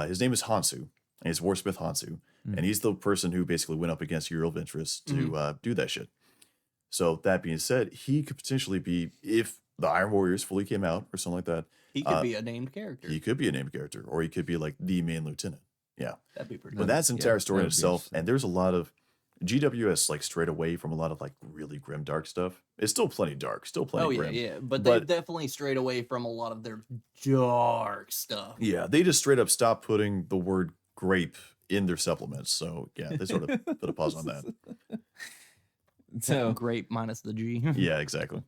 His name is Hansu, and he's Warsmith Hansu, and he's the person who basically went up against your of interest to do that shit. So that being said, he could potentially be, if the Iron Warriors fully came out or something like that, He could be a named character. he could be a named character, or he could be like the main lieutenant. Yeah. That'd be pretty But cool. that's an entire story in that would be itself. interesting. And there's a lot of GWS like strayed away from a lot of like really grim dark stuff. It's still plenty dark, still plenty Oh yeah, grim. yeah. But But- they've definitely strayed away from a lot of their dark stuff. Yeah, they just straight up stopped putting the word grape in their supplements. So yeah, they sort of put a pause on that. So, Grape minus the G. Yeah, exactly.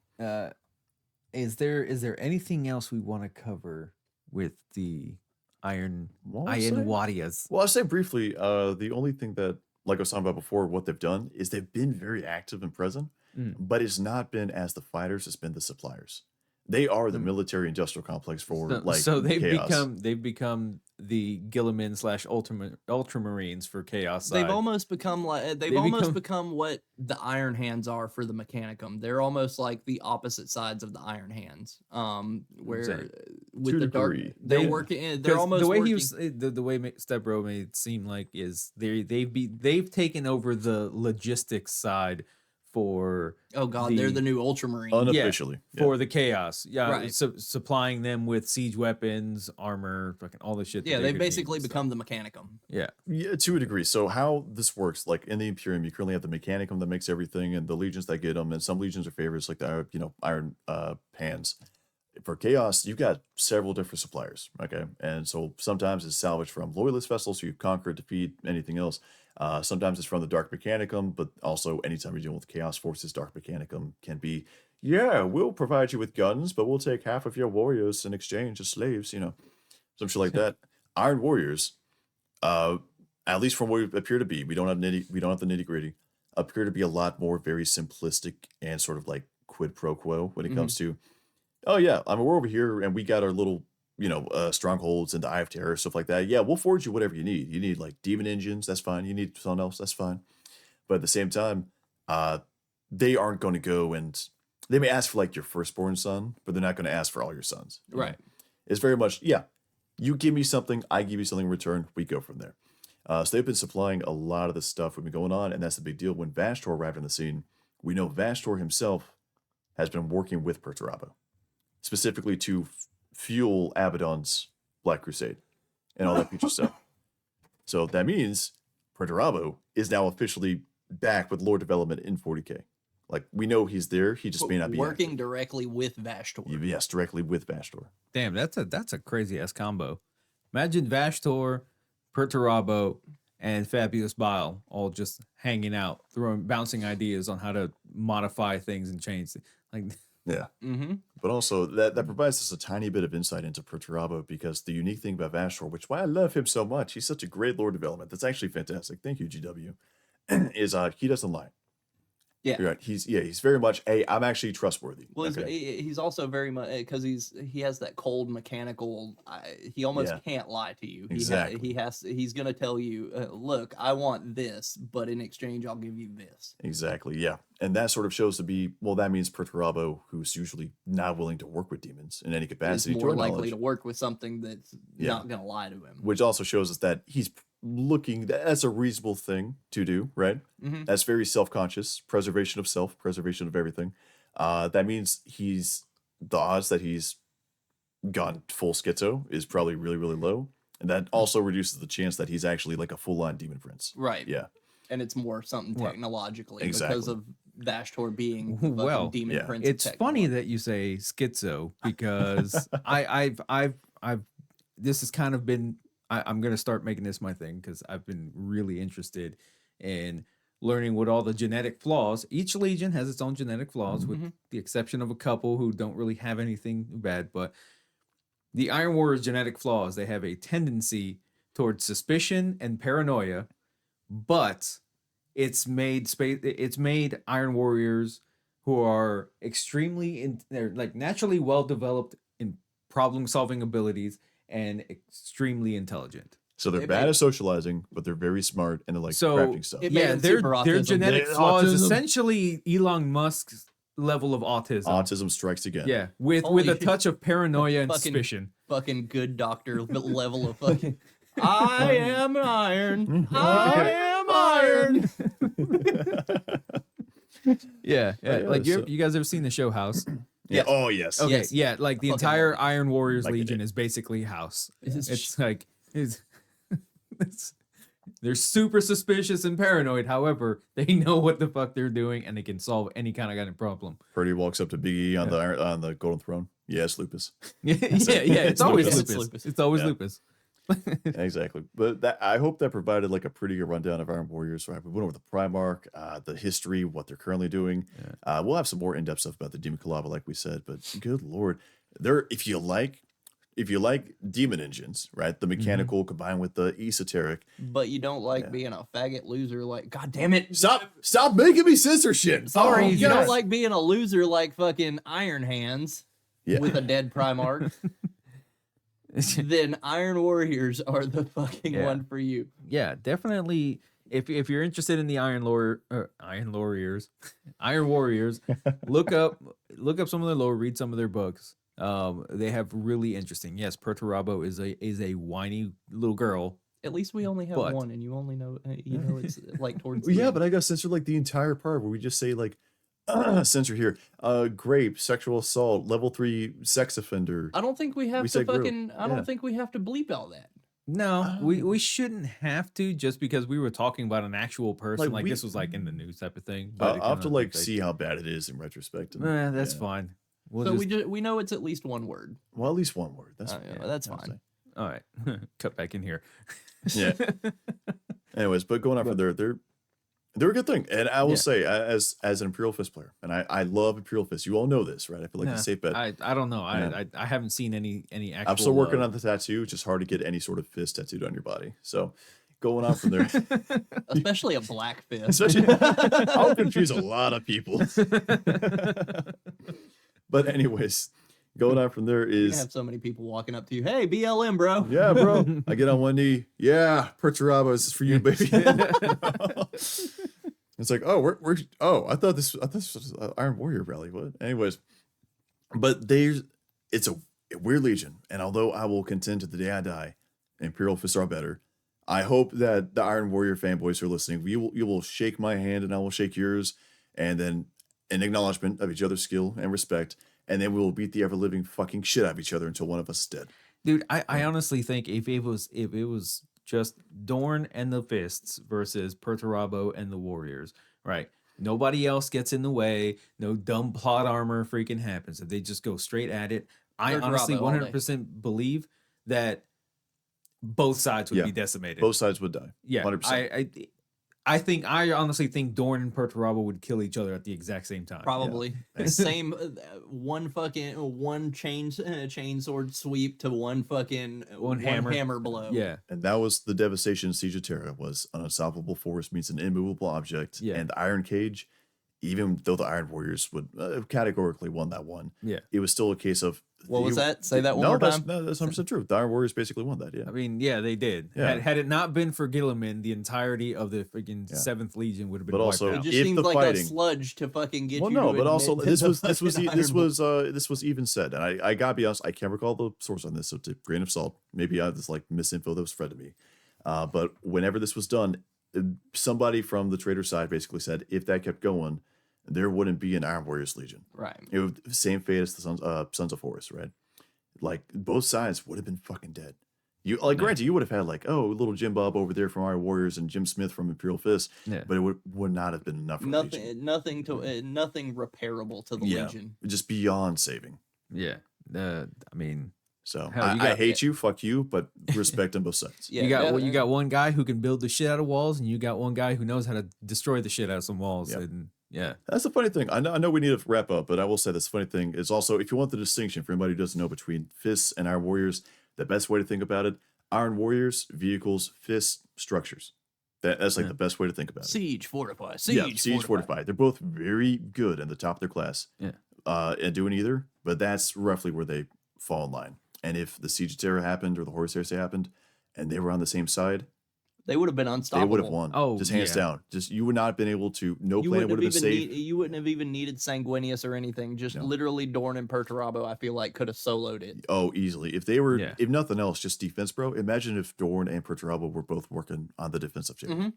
is there anything else we want to cover with the Iron Warriors? Well, I'll say briefly, the only thing that, like I was talking about before, what they've done is they've been very active and present, but it's not been as the fighters, it's been the suppliers. They are the military industrial complex for So they've chaos. become the Gilliman / Ultramarines for chaos. They've side. almost become like They almost become- become what the Iron Hands are for the Mechanicum. They're almost like the opposite sides of the Iron Hands. Where Same. with To the dark, degree. they're They- working. They're 'Cause almost the way working, he was the way Stepbro made it seem like is they've taken over the logistics side for Oh god, they're the- the new Ultramarine. Unofficially. Yeah. for the chaos. Yeah, Right. supplying them with siege weapons, armor, fucking all the shit. that Yeah, they they've could need, basically so- become the Mechanicum. Yeah, Yeah, to a degree. So how this works, like in the Imperium, you currently have the Mechanicum that makes everything, and the legions that get them, and some legions are favorites, like the Iron Hands. For Chaos, you've got several different suppliers, okay, and so sometimes it's salvaged from Loyalist vessels, so you conquer, defeat, anything else. Sometimes it's from the Dark Mechanicum, but also anytime you're dealing with Chaos forces, Dark Mechanicum can be, yeah, we'll provide you with guns, but we'll take half of your warriors in exchange as slaves, some shit like that. Iron Warriors, at least from what we appear to be, we don't have the nitty gritty, appear to be a lot more very simplistic and sort of like quid pro quo when it comes to, oh yeah, I mean, we're over here and we got our little, strongholds in the Eye of Terror, stuff like that. Yeah, we'll forge you whatever you need. You need like demon engines, that's fine. You need something else, that's fine. But at the same time, they aren't going to go and they may ask for like your firstborn son, but they're not going to ask for all your sons. Right. It's very much, yeah, you give me something, I give you something in return, we go from there. So they've been supplying a lot of the stuff we've been going on, and that's the big deal. When Vashtor arrived on the scene, we know Vashtor himself has been working with Perturabo, specifically to fuel Abaddon's Black Crusade and all that future stuff. So that means Perturabo is now officially back with lore development in 40k. Like, we know he's there, he just may not be working active. directly with Vashtor. Yes, directly with Vashtor. damn, that's a crazy ass combo. Imagine Vashtor, Perturabo, and Fabulous Bile all just hanging out, bouncing ideas on how to modify things and change. Like, Yeah. Mm-hmm. But also that provides us a tiny bit of insight into Perturabo, because the unique thing about Vashtor, which why I love him so much, he's such a great lore development. That's actually fantastic. Thank you, GW. Is he doesn't lie. Yeah. You're right. He's very much I'm actually trustworthy. Well, Okay. he's also very much because he has that cold mechanical. He almost Yeah. can't lie to you. Exactly. He's gonna tell you, look, I want this, but in exchange, I'll give you this. Exactly, yeah. And that sort of shows to be, well, that means Perturabo, who's usually not willing to work with demons in any Is capacity, to more our likely knowledge, to work with something that's Yeah. not gonna lie to him. which also shows us that he's looking, that's a reasonable thing to do, right? Mhm. That's very self-conscious, preservation of self, preservation of everything. That means the odds that he's gone full schizo is probably really, really low. And that also reduces the chance that he's actually like a full-on demon prince. Right. Yeah, And it's more something Well, technologically because exactly. of Vashtor being the Well, fucking demon yeah. prince. of It's funny technology. that you say schizo because I've this has kind of been I'm gonna start making this my thing because I've been really interested in learning what all the genetic flaws. Each legion has its own genetic flaws, with the exception of a couple who don't really have anything bad. But the Iron Warriors' genetic flaws, they have a tendency towards suspicion and paranoia, but it's made Iron Warriors who are they're like naturally well developed in problem solving abilities and extremely intelligent. So they're It bad made- at socializing, but they're very smart and they like So crafting stuff. it made yeah, them their super their autism. genetic They- flaw is autism. essentially Elon Musk's level of autism. Autism strikes again. Yeah, with Holy a touch of paranoia and fucking- suspicion. Fucking good doctor level of fucking. I am iron. I am iron. Yeah, yeah, like so- you guys ever seen the show House? Yeah. Oh yes. Okay, Yes. yeah, like the Fucking entire love Iron Warriors Like they Legion did. is basically House. It's- It's like it's they're super suspicious and paranoid. However, they know what the fuck they're doing and they can solve any kind of problem. Purdy walks up to Big E on the Golden Throne. Yes, Lupus. Yeah, it's always Lupus. Lupus. It's Lupus. It's always Yeah. Lupus. Exactly. But that I hope that provided like a pretty good rundown of Iron Warriors. Right, we went over the Primarch, the history, what they're currently doing. We'll have some more in-depth stuff about the Demon Collaba, like we said. But good lord, there if you like demon engines, right? The mechanical combined with the esoteric. But you don't like being a faggot loser like. God damn it. Stop making me censor shit. Sorry, Oh, you God. don't like being a loser like fucking Iron Hands Yeah. with a dead Primarch. Then Iron Warriors are the fucking Yeah. one for you. Yeah, definitely. If you're interested in the Iron Warriors, Iron Warriors, look up some of their lore, read some of their books. They have really interesting. Yes, Perturabo is a whiny little girl. At least we only have But- one, and you only know it's like towards. Well, the yeah, end. but I got censored like the entire part where we just say like censor here. Grape, sexual assault, level 3 sex offender. I don't think we have We to said group. fucking. I Yeah. don't think we have to bleep all that. No, we shouldn't have to just because we were talking about an actual person. Like, Like we- this was like in the news type of thing. I'll it have to kinda, like see how bad it is in retrospect. And, That's yeah. fine. We'll So just, we know it's at least one word. Well, at least one word. That's Yeah, that's I'll fine. all right. Cut back in here. say. Yeah. Anyways, but going on from there, they're a good thing, and I will Yeah. say, as an Imperial Fist player, and I love Imperial Fist. You all know this, right? I feel like Nah, it's a safe bet. I don't know. Yeah. I haven't seen any actual. I'm still working on the tattoo. It's just hard to get any sort of fist tattooed on your body. So going on from there, Especially a black fist. especially I'll confuse a lot of people. But anyways, going on from there You is have so many people walking up to you. Hey, BLM, bro. yeah, bro. I get on one knee. Yeah, Perturabo, this is for you, baby. It's like, oh, we're I thought this was an Iron Warrior rally. What? Anyways, but it's a weird legion, and although I will contend to the day I die, Imperial Fists are better. I hope that the Iron Warrior fanboys who are listening, you will shake my hand and I will shake yours, and then an acknowledgement of each other's skill and respect, and then we will beat the ever living fucking shit out of each other until one of us is dead. Dude, I honestly think if it was just Dorn and the Fists versus Perturabo and the Warriors, right? Nobody else gets in the way. No dumb plot armor freaking happens. If they just go straight at it, I Perturabo honestly all day. 100% believe that both sides would Yeah, be decimated. Both sides would die. Yeah, 100%. I honestly think Dorn and Perturabo would kill each other at the exact same time. Probably same one chain sword sweep to one fucking One hammer. blow. Yeah. And that was the devastation of Siege of Terra, was an unstoppable force meets an immovable object. Yeah. And the Iron Cage even though the Iron Warriors would categorically won that one, Yeah. it was still a case of What was that? Say that one no, more that's, time. No, that's 100% true. The Iron Warriors basically won that. Yeah, I mean, yeah, they did. Yeah. Had it not been for Gilliman, the entirety of the freaking Yeah. 7th Legion would have been But wiped also, It out. just if seems the like fighting- a sludge to fucking get well, you. no, to but also admit this to was the this was fucking this Iron was this was even said, and I gotta be honest, I can't recall the source on this, so to grain of salt, maybe I just like misinfo that was fed to me. But whenever this was done, somebody from the trader side basically said if that kept going, there wouldn't be an Iron Warriors Legion. Right. It would same fate as the Sons of Horus, right? Like both sides would have been fucking dead. You like, granted, you would have had like, oh, little Jim Bob over there from Iron Warriors and Jim Smith from Imperial Fist, Yeah. but it would not have been enough for Legion. Nothing repairable to the Yeah. Legion. Just beyond saving. Yeah. I mean, So Hell, I you got- hate you, fuck you, but respect on both sides. Yeah, you got one guy who can build the shit out of walls, and you got one guy who knows how to destroy the shit out of some walls. Yep. And yeah, That's the funny thing. I know we need to wrap up, but I will say this funny thing is also, if you want the distinction for anybody who doesn't know between fists and Iron Warriors, the best way to think about it, Iron Warriors, vehicles, fists, structures. That's like the best way to think about it. Siege, fortify. Siege, fortify. They're both very good in the top of their class. Yeah. At doing either, but that's roughly where they fall in line. And if the Siege era happened or the Horus Heresy happened, and they were on the same side, They would have been they unstoppable. would have won. Oh, just hands yeah. down. Just you would not have been able to. No You planet wouldn't would have have been even saved. you wouldn't have even needed Sanguinius or anything. Just No. literally Dorn and Perturabo, I feel like, could have soloed it. Oh, easily. If they were, Yeah. if nothing else, just defense, bro. Imagine if Dorn and Perturabo were both working on the defensive chair. Mhm.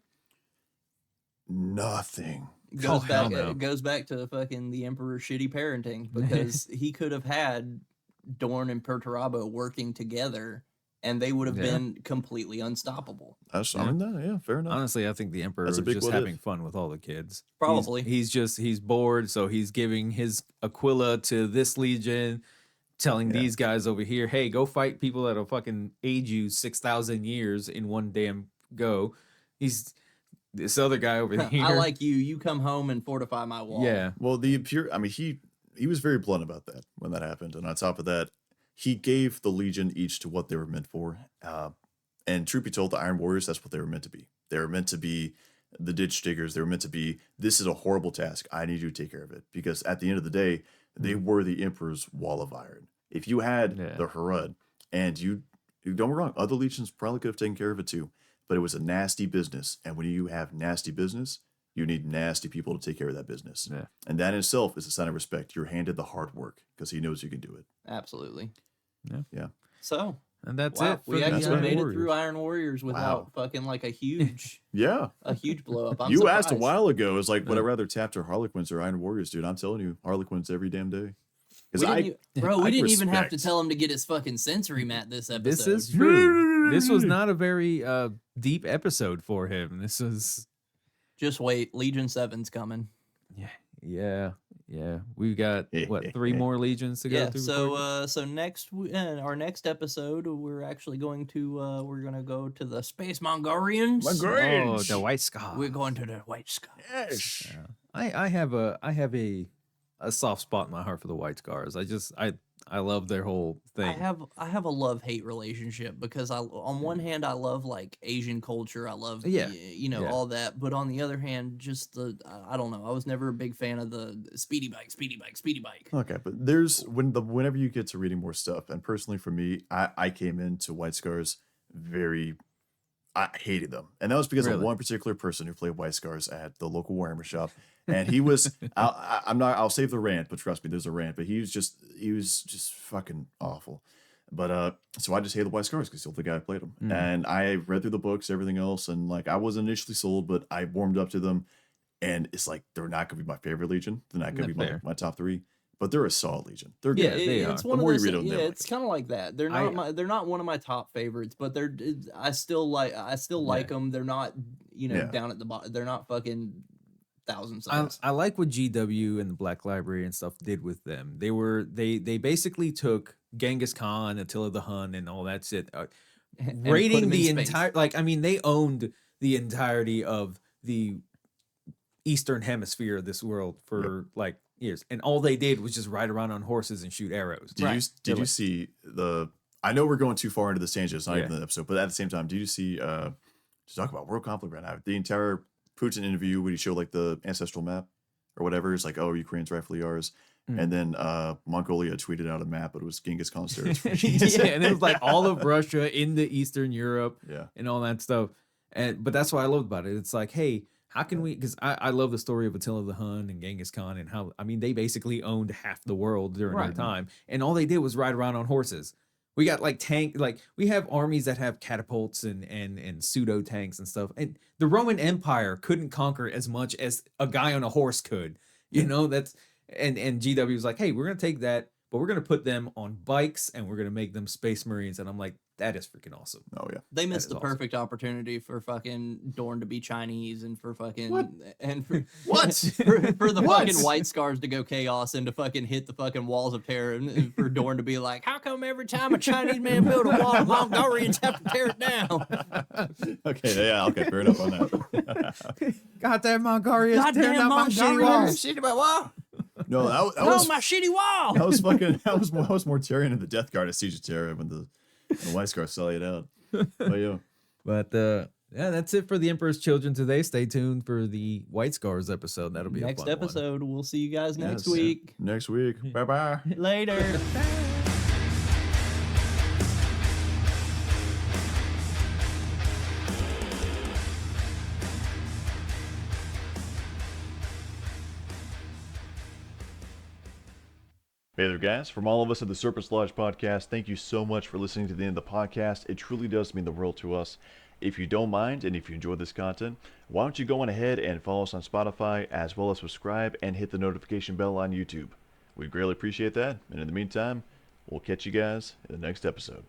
Nothing. Oh, hell no. It goes back to fucking the Emperor's shitty parenting, because he could have had Dorn and Perturabo working together, and they would have Yeah. been completely unstoppable. I mean, yeah, fair enough. honestly, I think the Emperor That's a is big just what having if. fun with all the kids. Probably. He's bored, so he's giving his Aquila to this Legion, telling Yeah. these guys over here, "Hey, go fight people that'll fucking age you 6,000 years in one damn go." He's this other guy over here. I like you. You come home and fortify my wall. Yeah, Well, I mean, he was very blunt about that when that happened, and on top of that, he gave the Legion each to what they were meant for. And truth be told, the Iron Warriors, that's what they were meant to be. They were meant to be the ditch diggers. They were meant to be, this is a horrible task. I need you to take care of it. Because at the end of the day, they were the Emperor's wall of iron. If you had Yeah. the Harad, and you don't get me wrong, other legions probably could have taken care of it too. But it was a nasty business. And when you have nasty business, you need nasty people to take care of that business. Yeah. And that in itself is a sign of respect. You're handed the hard work because he knows you can do it. Absolutely. Yeah. So, and that's wow, it. we the actually Iron made it Warriors. through Iron Warriors without Wow. fucking like a huge Yeah. blow up. I'm You asked a surprised. while ago, is like, would I rather tap to Harlequins or Iron Warriors, dude? I'm telling you, Harlequins every damn day. We didn't we I didn't even have to respect- tell him to get his fucking sensory mat this episode. This is true. This was not a very deep episode for him. This was Just wait, Legion 7's coming. yeah. We've got what 3 more legions to go Yeah. through. So next our next episode, we're actually going to go to the Space Mongolians. oh, the White Scar. We're going to the White Sky. Yes. I have a soft spot in my heart for the White Scars. I love their whole thing. I have a love-hate relationship, because on one hand I love like Asian culture, I love Yeah. yeah. Yeah. all that, but on the other hand, just I don't know, I was never a big fan of the speedy bike. Okay, but whenever you get to reading more stuff, and personally for me, I came into White Scars I hated them, and that was because of Really? one particular person who played White Scars at the local Warhammer shop, and he was I'll save the rant, but trust me, there's a rant, but he was just fucking awful. But so I just hated the White Scars because he's the guy who played them, and I read through the books, everything else, and like I wasn't initially sold, but I warmed up to them, and it's like they're not gonna be my favorite Legion, they're not gonna be Fair. my top 3, but they're a solid Legion. They're Yeah, good. they it's are. one The of more you those. read them, Yeah, they're it's kind of like that. They're not they're not one of my top favorites, but I still like them. They're not Yeah. down at the bottom. They're not fucking thousand cents. I like what GW and the Black Library and stuff did with them. They basically took Genghis Khan, Attila the Hun, and all that shit, And put raiding 'em the in space. entire. Like, I mean, they owned the entirety of the Eastern Hemisphere of this world for like years, and all they did was just ride around on horses and shoot arrows. Did you see the? I know we're going too far into this tangent. It's not Yeah. even the episode, but at the same time, did you see? To talk about world conflict right now, the entire Putin interview when he showed like the ancestral map, or whatever. It's like, oh, Ukraine's rightfully ours. And then Mongolia tweeted out a map, but it was Genghis Khan's territory. Yeah, and it was like all of Russia into Eastern Europe, Yeah. and all that stuff. But that's what I loved about it. It's like, hey, how can we? Because I love the story of Attila the Hun and Genghis Khan, and how, I mean, they basically owned half the world during their Right. time, and all they did was ride around on horses. We got like we have armies that have catapults and pseudo tanks and stuff. And the Roman Empire couldn't conquer as much as a guy on a horse could. You know, that's and GW was like, hey, we're gonna take that, but we're gonna put them on bikes and we're gonna make them Space Marines. And I'm like, that is freaking awesome. Oh yeah. They missed is the awesome. perfect opportunity for fucking Dorn to be Chinese and for fucking What? and for, What? for the What? fucking White Scars to go chaos and to fucking hit the fucking walls of terror and for Dorn to be like, how come every time a Chinese man build a wall, the Mongolians have to tear it down? Okay, yeah, okay, fair enough on that. Goddamn Mongolians tearing Goddamn down my shitty walls. Shit about wall. No, that Oh, was my shitty wall. that was fucking that was more Tyrion and the Death Guard at Siege of Terra when the White Scar sell it out. But yeah. But yeah, that's it for the Emperor's Children today. Stay tuned for the White Scars episode. That'll be Next a fun one. episode, we'll see you guys next Yes. week. Next week. Bye-bye. Later. Hey there, guys. From all of us at the Serpent's Lodge podcast, thank you so much for listening to the end of the podcast. It truly does mean the world to us. If you don't mind, and if you enjoy this content, why don't you go on ahead and follow us on Spotify, as well as subscribe and hit the notification bell on YouTube. We'd greatly appreciate that. And in the meantime, we'll catch you guys in the next episode.